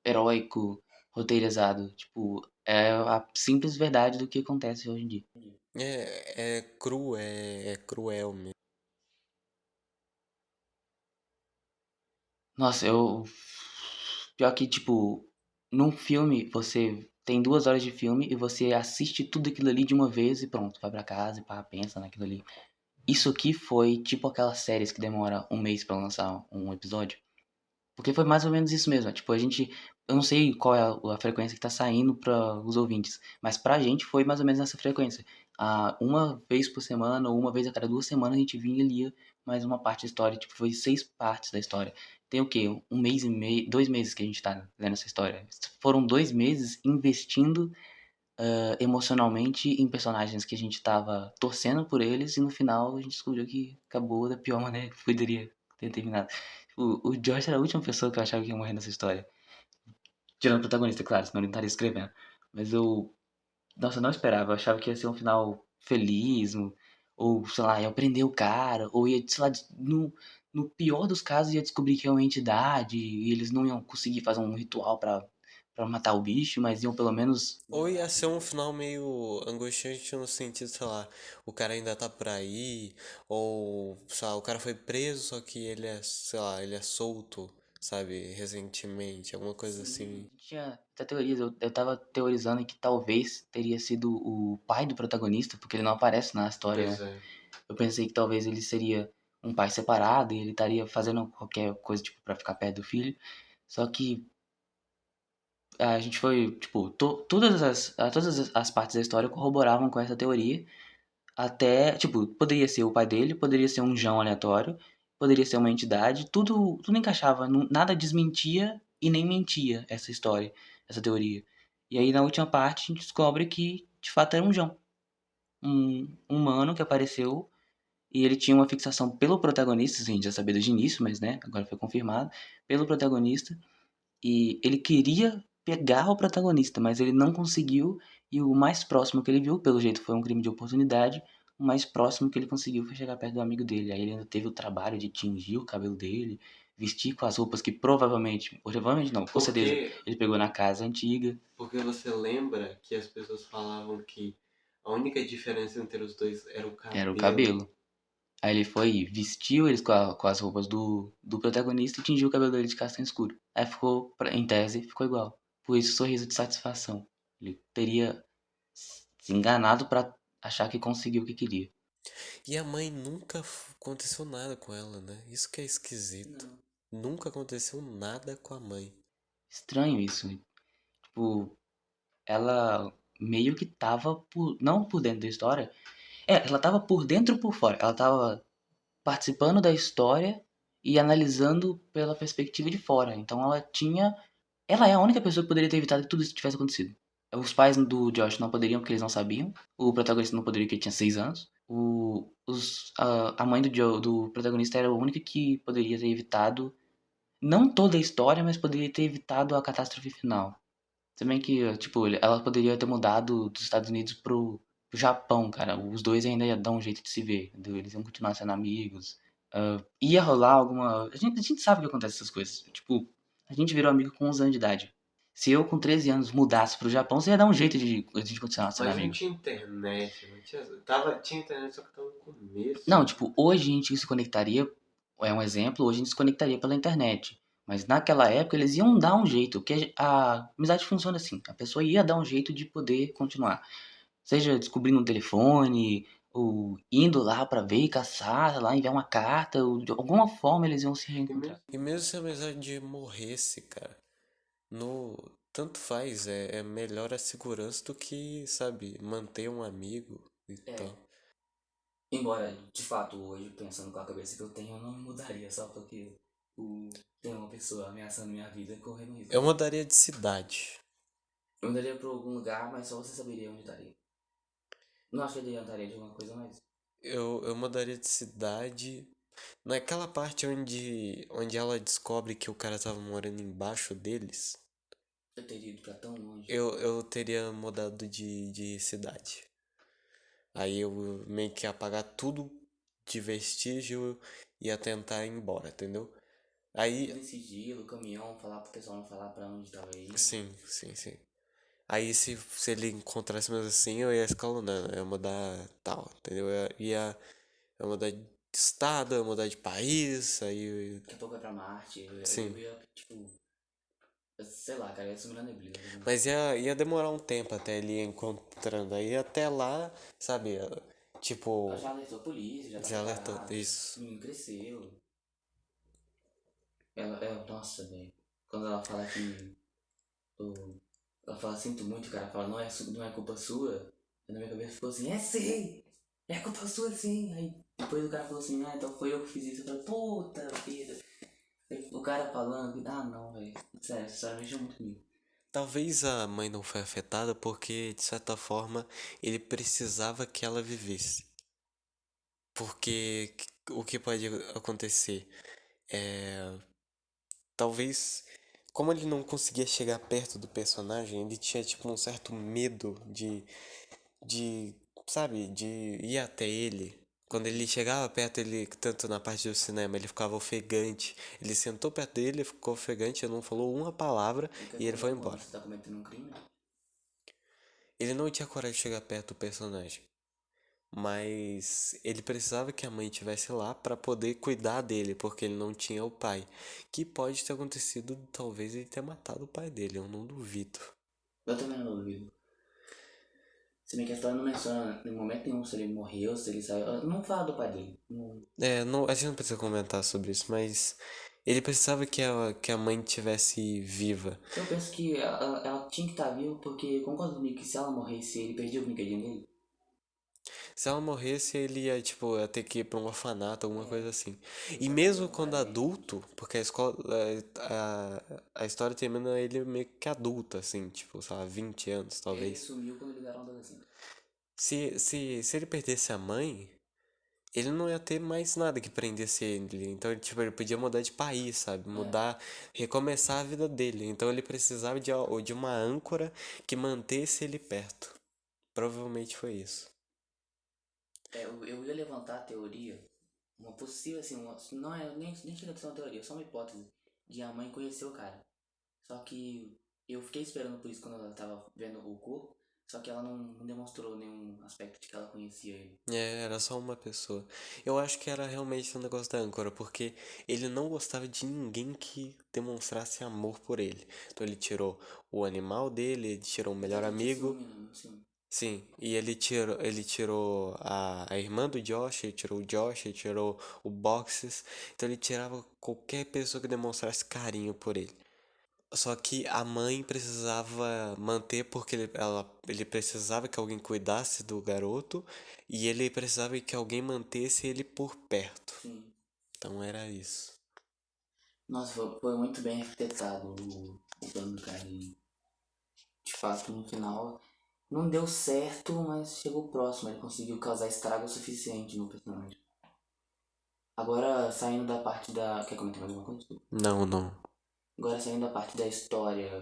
heróico, roteirizado. Tipo, é a simples verdade do que acontece hoje em dia. É cru, é cruel mesmo. Nossa, eu. Pior que, tipo, num filme, você tem 2 horas de filme e você assiste tudo aquilo ali de uma vez e pronto, vai pra casa e pá, pensa naquilo ali. Isso aqui foi tipo aquelas séries que demora um mês pra lançar um episódio. Porque foi mais ou menos isso mesmo. Tipo, a gente. Eu não sei qual é a frequência que tá saindo para os ouvintes, mas pra gente foi mais ou menos nessa frequência. Uma vez por semana, ou uma vez a cada 2 semanas, a gente vinha e lia mais uma parte da história. Tipo, foi 6 partes da história. Tem o quê? Um mês e meio, 2 meses que a gente tá lendo essa história. Foram 2 meses investindo emocionalmente em personagens que a gente tava torcendo por eles e no final a gente descobriu que acabou da pior maneira que poderia ter terminado. O Josh era a última pessoa que eu achava que ia morrer nessa história. Tirando o protagonista, claro, senão ele não estaria escrevendo. Mas nossa, eu não esperava. Eu achava que ia ser um final feliz, ou sei lá, ia prender o cara, ou ia, sei lá, no pior dos casos ia descobrir que é uma entidade e eles não iam conseguir fazer um ritual pra matar o bicho, mas iam pelo menos. Ou ia ser um final meio angustiante no sentido, sei lá, o cara ainda tá por aí, ou, sei lá, o cara foi preso, só que ele é, sei lá, ele é solto, sabe, recentemente, alguma coisa assim. Tinha até teorias, eu tava teorizando que talvez teria sido o pai do protagonista, porque ele não aparece na história, Pois né? é. Eu pensei que talvez ele seria um pai separado e ele estaria fazendo qualquer coisa, tipo, pra ficar perto do filho. Só que a gente foi, tipo, todas as partes da história corroboravam com essa teoria. Até, tipo, poderia ser o pai dele, poderia ser um João aleatório, poderia ser uma entidade, tudo encaixava, nada desmentia e nem mentia essa história, essa teoria. E aí na última parte a gente descobre que de fato era um João, um humano que apareceu e ele tinha uma fixação pelo protagonista, assim, a gente já sabia desde o início, mas né, agora foi confirmado, pelo protagonista e ele queria pegar o protagonista, mas ele não conseguiu. E o mais próximo que ele viu, pelo jeito foi um crime de oportunidade, o mais próximo que ele conseguiu foi chegar perto do amigo dele. Aí ele ainda teve o trabalho de tingir o cabelo dele, vestir com as roupas que provavelmente não, com certeza, Porque, ele pegou na casa antiga. porque você lembra que as pessoas falavam que a única diferença entre os dois era o Era o cabelo. cabelo. Aí ele foi, vestiu eles com as roupas do protagonista e tingiu o cabelo dele de castanho escuro. Aí ficou, em tese, ficou igual. Por isso, sorriso de satisfação. Ele teria se enganado pra achar que conseguiu o que queria. E a mãe nunca aconteceu nada com ela, né? Isso que é esquisito. Nunca aconteceu nada com a mãe. Estranho isso. Tipo, ela meio que tava não por dentro da história. Ela tava por dentro e por fora. Ela tava participando da história e analisando pela perspectiva de fora. Então ela tinha. Ela é a única pessoa que poderia ter evitado que tudo isso tivesse acontecido. Os pais do Josh não poderiam porque eles não sabiam. O protagonista não poderia porque ele tinha 6 anos. A mãe do protagonista era a única que poderia ter evitado. Não toda a história, mas poderia ter evitado a catástrofe final. Se bem que, tipo, ela poderia ter mudado dos Estados Unidos pro Japão, cara. Os dois ainda iam dar um jeito de se ver. Entendeu? Eles iam continuar sendo amigos. Ia rolar alguma. A gente sabe que acontece essas coisas. Tipo, a gente virou amigo com 11 anos de idade. Se eu com 13 anos mudasse pro Japão, você ia dar um jeito de a gente continuar sendo Mas não amigo. tinha internet, não tinha. Tinha internet, só que tava no começo. Não, tipo, hoje a gente se conectaria, é um exemplo, hoje a gente se conectaria pela internet. Mas naquela época eles iam dar um jeito, porque a amizade funciona assim, a pessoa ia dar um jeito de poder continuar. Seja descobrindo um telefone, ou indo lá pra ver e caçar, lá enviar uma carta, ou de alguma forma eles iam se E reencontrar. mesmo, E mesmo se a amizade morresse, cara, no tanto faz, é melhor a segurança do que, sabe, manter um amigo e tal. Embora, de fato, hoje, pensando com a cabeça que eu tenho, eu não me mudaria só porque Tem uma pessoa ameaçando minha vida correndo risco. Eu mudaria de cidade. Eu andaria pra algum lugar, mas só você saberia onde estaria. Não acho que ele andaria de alguma coisa, mas. Eu mudaria de cidade. Naquela parte onde ela descobre que o cara tava morando embaixo deles, Eu teria ido pra tão longe. eu teria mudado de cidade. Aí eu meio que ia apagar tudo de vestígio e ia tentar ir embora, entendeu? Aí, Tudo em sigilo, caminhão, falar pro pessoal não falar pra onde tava aí. sim. Aí se ele encontrasse mesmo assim, eu ia escalonando, eu ia mudar tal, entendeu? Eu ia mudar de estado, eu ia mudar de país, aí. Daqui a pouco é pra Marte. Sim. Eu ia, tipo. Sei lá, cara, eu ia sumir na neblina. Mas ia demorar um tempo até ele ir encontrando. Aí até lá, sabe, tipo. Ela já alertou a polícia, já tá Já alertou, preparado. isso. O menino cresceu. Nossa, velho. Quando ela fala que. Ela fala, sinto muito, cara. Fala, não é culpa sua. Aí na minha cabeça ficou assim, é sim! É culpa sua sim! Aí depois o cara falou assim, então foi eu que fiz isso. Eu falei, puta vida. O cara falando, não, velho. Sério, essa história mexeu muito comigo. Talvez a mãe não foi afetada porque, de certa forma, ele precisava que ela vivesse. Porque o que pode acontecer é. Talvez. Como ele não conseguia chegar perto do personagem, ele tinha tipo um certo medo de, sabe, de ir até ele. Quando ele chegava perto, ele, tanto na parte do cinema, ele ficava ofegante. Ele sentou perto dele, ficou ofegante, não falou uma palavra e ele foi embora. Você tá cometendo um crime? Ele não tinha coragem de chegar perto do personagem, mas ele precisava que a mãe estivesse lá para poder cuidar dele, porque ele não tinha o pai. Que pode ter acontecido, talvez ele tenha matado o pai dele, eu não duvido. Eu também não duvido. Se bem que a história não menciona em momento nenhum se ele morreu, se ele saiu. Não fala do pai dele. Não, a gente não precisa comentar sobre isso, mas ele precisava que a mãe tivesse viva. Eu penso que ela tinha que estar viva porque concordo comigo que se ela morresse, ele perdia o brinquedinho dele. Se ela morresse, ele ia, tipo, ia ter que ir pra um orfanato, alguma coisa assim. E Ele mesmo tá quando bem. adulto, porque a escola, a história termina ele meio que adulto, assim, tipo, sei lá, 20 anos, Ele talvez. sumiu quando ele era um adolescente. Se ele perdesse a mãe, ele não ia ter mais nada que prendesse ele. Então, ele podia mudar de país, sabe? Mudar, recomeçar a vida dele. Então, ele precisava de uma âncora que mantesse ele perto. Provavelmente foi isso. Eu ia levantar a teoria, uma possível, assim, não é nem chega a ser uma teoria, é só uma hipótese de a mãe conhecer o cara. Só que eu fiquei esperando por isso quando ela tava vendo o corpo, só que ela não demonstrou nenhum aspecto de que ela conhecia ele. Era só uma pessoa. Eu acho que era realmente um negócio da âncora, porque ele não gostava de ninguém que demonstrasse amor por ele. Então ele tirou o animal dele, ele tirou o melhor Ele tinha amigo. ciúme, né? Sim. Sim, e ele tirou a irmã do Josh, ele tirou o Josh, ele tirou o Boxes. Então ele tirava qualquer pessoa que demonstrasse carinho por ele. Só que a mãe precisava manter porque ele precisava que alguém cuidasse do garoto e ele precisava que alguém mantesse ele por perto. Sim. Então era isso. Nossa, foi muito bem arquitetado o plano do cara. E, de fato, no final, não deu certo, mas chegou próximo. Ele conseguiu causar estrago o suficiente no personagem. Agora, saindo da parte da... Quer comentar mais alguma coisa? Não. Agora, saindo da parte da história,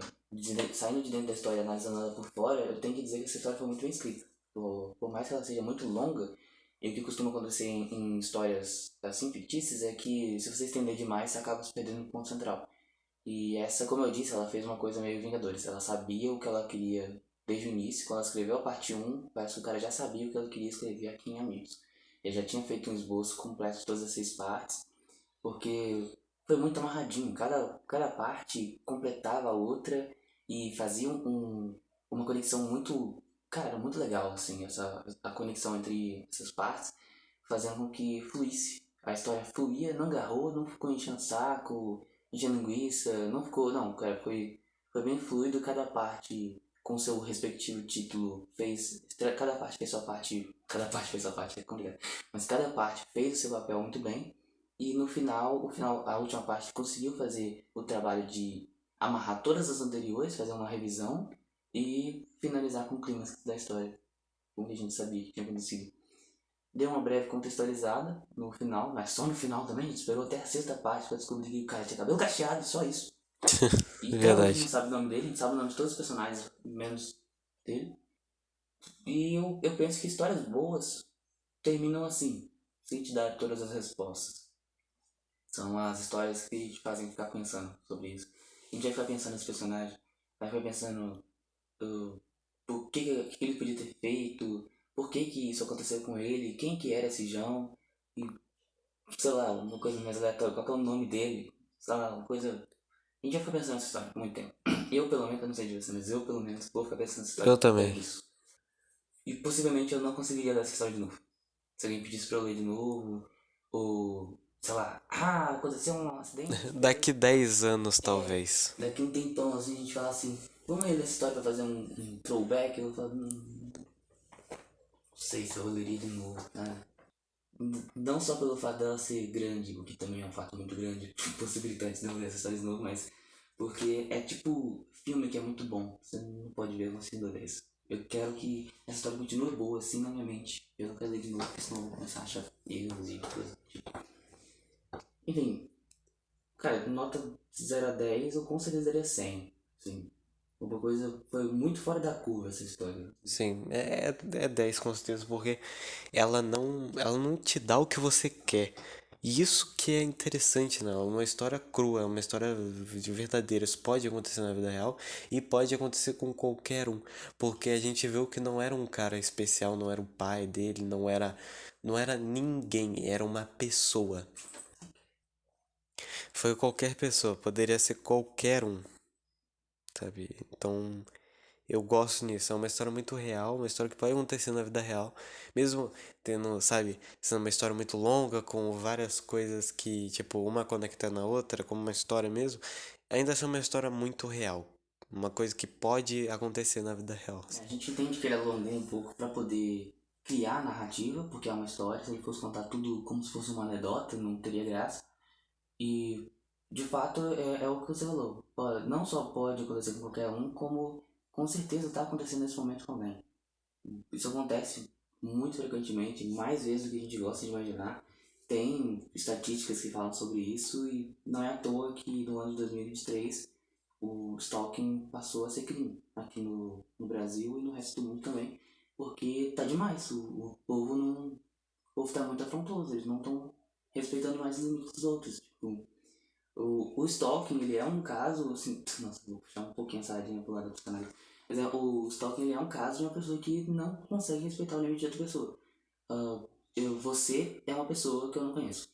saindo de dentro da história, analisando ela por fora, eu tenho que dizer que essa história foi muito bem escrita. Por mais que ela seja muito longa, e o que costuma acontecer em histórias assim fictícias é que se você estender demais, você acaba se perdendo no ponto central. E essa, como eu disse, ela fez uma coisa meio Vingadores. Ela sabia o que ela queria desde o início. Quando ela escreveu a parte 1, parece que o cara já sabia o que ela queria escrever aqui em Amigos. Ele já tinha feito um esboço completo de todas as 6 partes, porque foi muito amarradinho. Cada parte completava a outra e fazia uma conexão muito, cara, muito legal, assim, a conexão entre essas partes, fazendo com que fluísse. A história fluía, não agarrou, não ficou enchendo saco, enchendo linguiça, não ficou, não, cara, foi bem fluido, cada parte com seu respectivo título cada parte fez sua parte, é complicado, mas cada parte fez o seu papel muito bem. E no final, a última parte conseguiu fazer o trabalho de amarrar todas as anteriores, fazer uma revisão e finalizar com o clímax da história, como a gente sabia que tinha acontecido. Deu uma breve contextualizada no final, mas só no final também. A gente esperou até a sexta parte pra descobrir que o cara tinha cabelo cacheado e só isso. E até hoje a gente não Verdade. sabe o nome dele, a gente sabe o nome de todos os personagens, menos dele. E eu penso que histórias boas terminam assim, sem te dar todas as respostas. São as histórias que te fazem ficar pensando sobre isso. A gente vai ficar pensando nesse personagem, vai ficar pensando por que ele podia ter feito, por que isso aconteceu com ele, quem que era esse João, e sei lá, uma coisa mais aleatória, qual que é o nome dele, sei lá, uma coisa. A gente vai ficar pensando nessa história por muito tempo. Eu, pelo menos, eu não sei de você, mas eu, pelo menos, vou ficar pensando nessa história Eu por também. isso. E possivelmente eu não conseguiria ler essa história de novo. Se alguém pedisse pra eu ler de novo, ou sei lá, aconteceu um acidente, Daqui 10 anos, talvez. daqui um tempão assim a gente fala assim, vamos ler essa história pra fazer um throwback, eu falo, não sei se eu leria de novo, cara. Não só pelo fato dela ser grande, o que também é um fato muito grande, possibilitante de não ler essa história de novo, mas porque é tipo filme que é muito bom, você não pode ver uma segunda vez. Eu quero que essa história continue boa assim na minha mente. Eu não quero ler de novo, porque senão eu vou começar a achar erros e coisas. Enfim, cara, nota 0 a 10 eu com certeza daria 100. Sim. Uma coisa foi muito fora da curva essa história. Sim, é 10 com certeza, porque ela não te dá o que você quer. E isso que é interessante, né? É uma história crua, é uma história verdadeira. Isso pode acontecer na vida real e pode acontecer com qualquer um, porque a gente viu que não era um cara especial, não era o pai dele, não era ninguém, era uma pessoa. Foi qualquer pessoa, poderia ser qualquer um, sabe? Então, eu gosto nisso, é uma história muito real, uma história que pode acontecer na vida real, mesmo tendo, sabe, sendo uma história muito longa, com várias coisas que, tipo, uma conecta na outra, como uma história mesmo, ainda assim é uma história muito real, uma coisa que pode acontecer na vida real. A gente entende que ele alongou um pouco para poder criar a narrativa, porque é uma história. Se ele fosse contar tudo como se fosse uma anedota, não teria graça. E, de fato, é o que você falou. Não só pode acontecer com qualquer um, como com certeza está acontecendo nesse momento com alguém. Isso acontece muito frequentemente, mais vezes do que a gente gosta de imaginar. Tem estatísticas que falam sobre isso e não é à toa que no ano de 2023 o stalking passou a ser crime aqui no Brasil e no resto do mundo também, porque tá demais, o povo não, o povo tá muito afrontoso, eles não estão respeitando mais os limites dos outros, tipo, o stalking, ele é um caso, assim, nossa, vou puxar um pouquinho a sardinha pro lado do psicanálise, mas o stalking, ele é um caso de uma pessoa que não consegue respeitar o limite de outra pessoa. Você é uma pessoa que eu não conheço.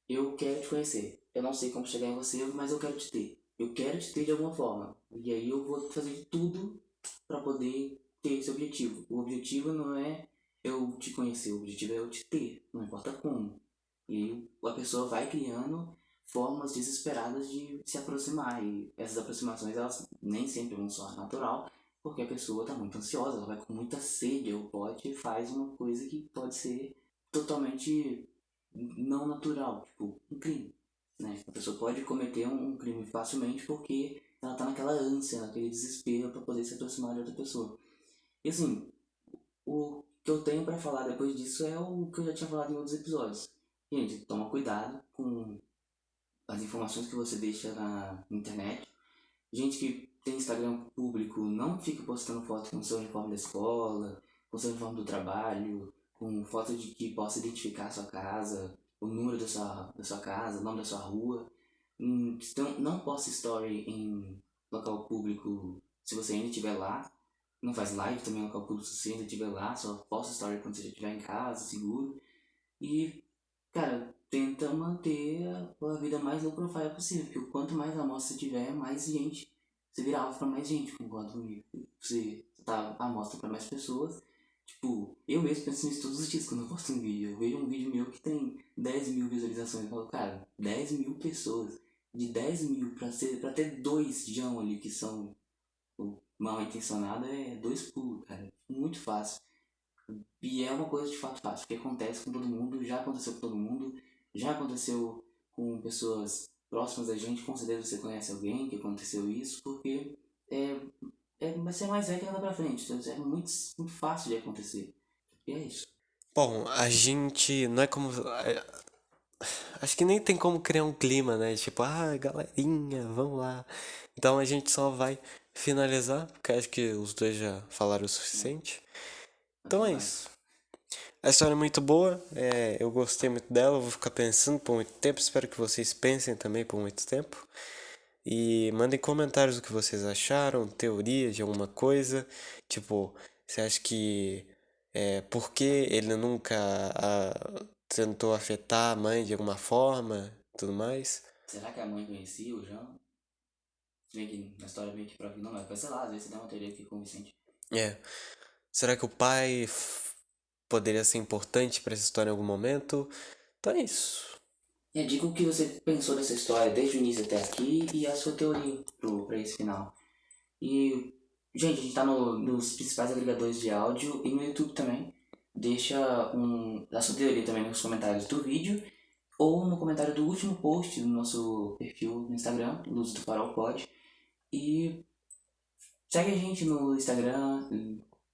Eu quero te conhecer. Eu não sei como chegar em você, mas eu quero te ter. Eu quero te ter de alguma forma. E aí eu vou fazer de tudo para poder ter esse objetivo. O objetivo não é eu te conhecer, o objetivo é eu te ter, não importa como. E aí a pessoa vai criando formas desesperadas de se aproximar. E essas aproximações, elas nem sempre vão soar natural, porque a pessoa está muito ansiosa, ela vai com muita sede, ou pode faz uma coisa que pode ser totalmente não natural, tipo, um crime, né? A pessoa pode cometer um crime facilmente porque ela tá naquela ânsia, naquele desespero para poder se aproximar de outra pessoa. E assim, o que eu tenho para falar depois disso é o que eu já tinha falado em outros episódios. Gente, toma cuidado com as informações que você deixa na internet. Gente que tem Instagram público não fica postando foto com seu uniforme da escola, com seu uniforme do trabalho, com foto de que possa identificar a sua casa, o número da sua casa, o nome da sua rua. Então, não poste story em local público se você ainda estiver lá. Não faz live também em local público se você ainda estiver lá. Só posta story quando você já estiver em casa, seguro. E, cara, tenta manter a vida mais low profile possível, porque quanto mais amostra você tiver, mais gente, você vira alvo pra mais gente, concorda comigo? Você tá amostra pra mais pessoas. Tipo, eu mesmo penso nisso todos os dias quando eu posto um vídeo. Eu vejo um vídeo meu que tem 10 mil visualizações. Eu falo, cara, 10 mil pessoas. De 10 mil pra ter dois João ali que são mal intencionados é dois pulos, cara. Muito fácil. E é uma coisa de fato fácil, que acontece com todo mundo, já aconteceu com todo mundo. já aconteceu com pessoas próximas da gente, com certeza você conhece alguém que aconteceu isso, porque vai ser mais velho que anda pra frente, então é muito fácil de acontecer. E é isso. Bom, a gente não é como. Acho que nem tem como criar um clima, né? Tipo, galerinha, vamos lá. Então a gente só vai finalizar, porque acho que os dois já falaram o suficiente. Então é isso. A história é muito boa, eu gostei muito dela, eu vou ficar pensando por muito tempo, espero que vocês pensem também por muito tempo. E mandem comentários do que vocês acharam, teorias de alguma coisa. Tipo, você acha que por que ele nunca tentou afetar a mãe de alguma forma, tudo mais? Será que a mãe conhecia o João? Se bem que na história meio que prova que não, mas sei lá, às vezes você dá uma teoria que é convincente. É. Será que o pai poderia ser importante pra essa história em algum momento? Então é isso. E diga o que você pensou dessa história desde o início até aqui e a sua teoria pra esse final. E, gente, a gente tá nos principais agregadores de áudio e no YouTube também. Deixa a sua teoria também nos comentários do vídeo ou no comentário do último post do nosso perfil no Instagram, Luz do Farol Pod. E segue a gente no Instagram,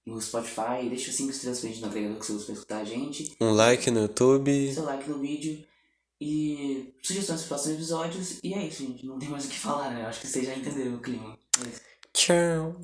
no Spotify, deixa 5 estrelas pra gente no agregador que você usa pra escutar a gente. Um like no YouTube. Seu like no vídeo. E sugestões para próximos episódios. E é isso, gente. Não tem mais o que falar, né? Eu acho que vocês já entenderam o clima. É isso. Tchau.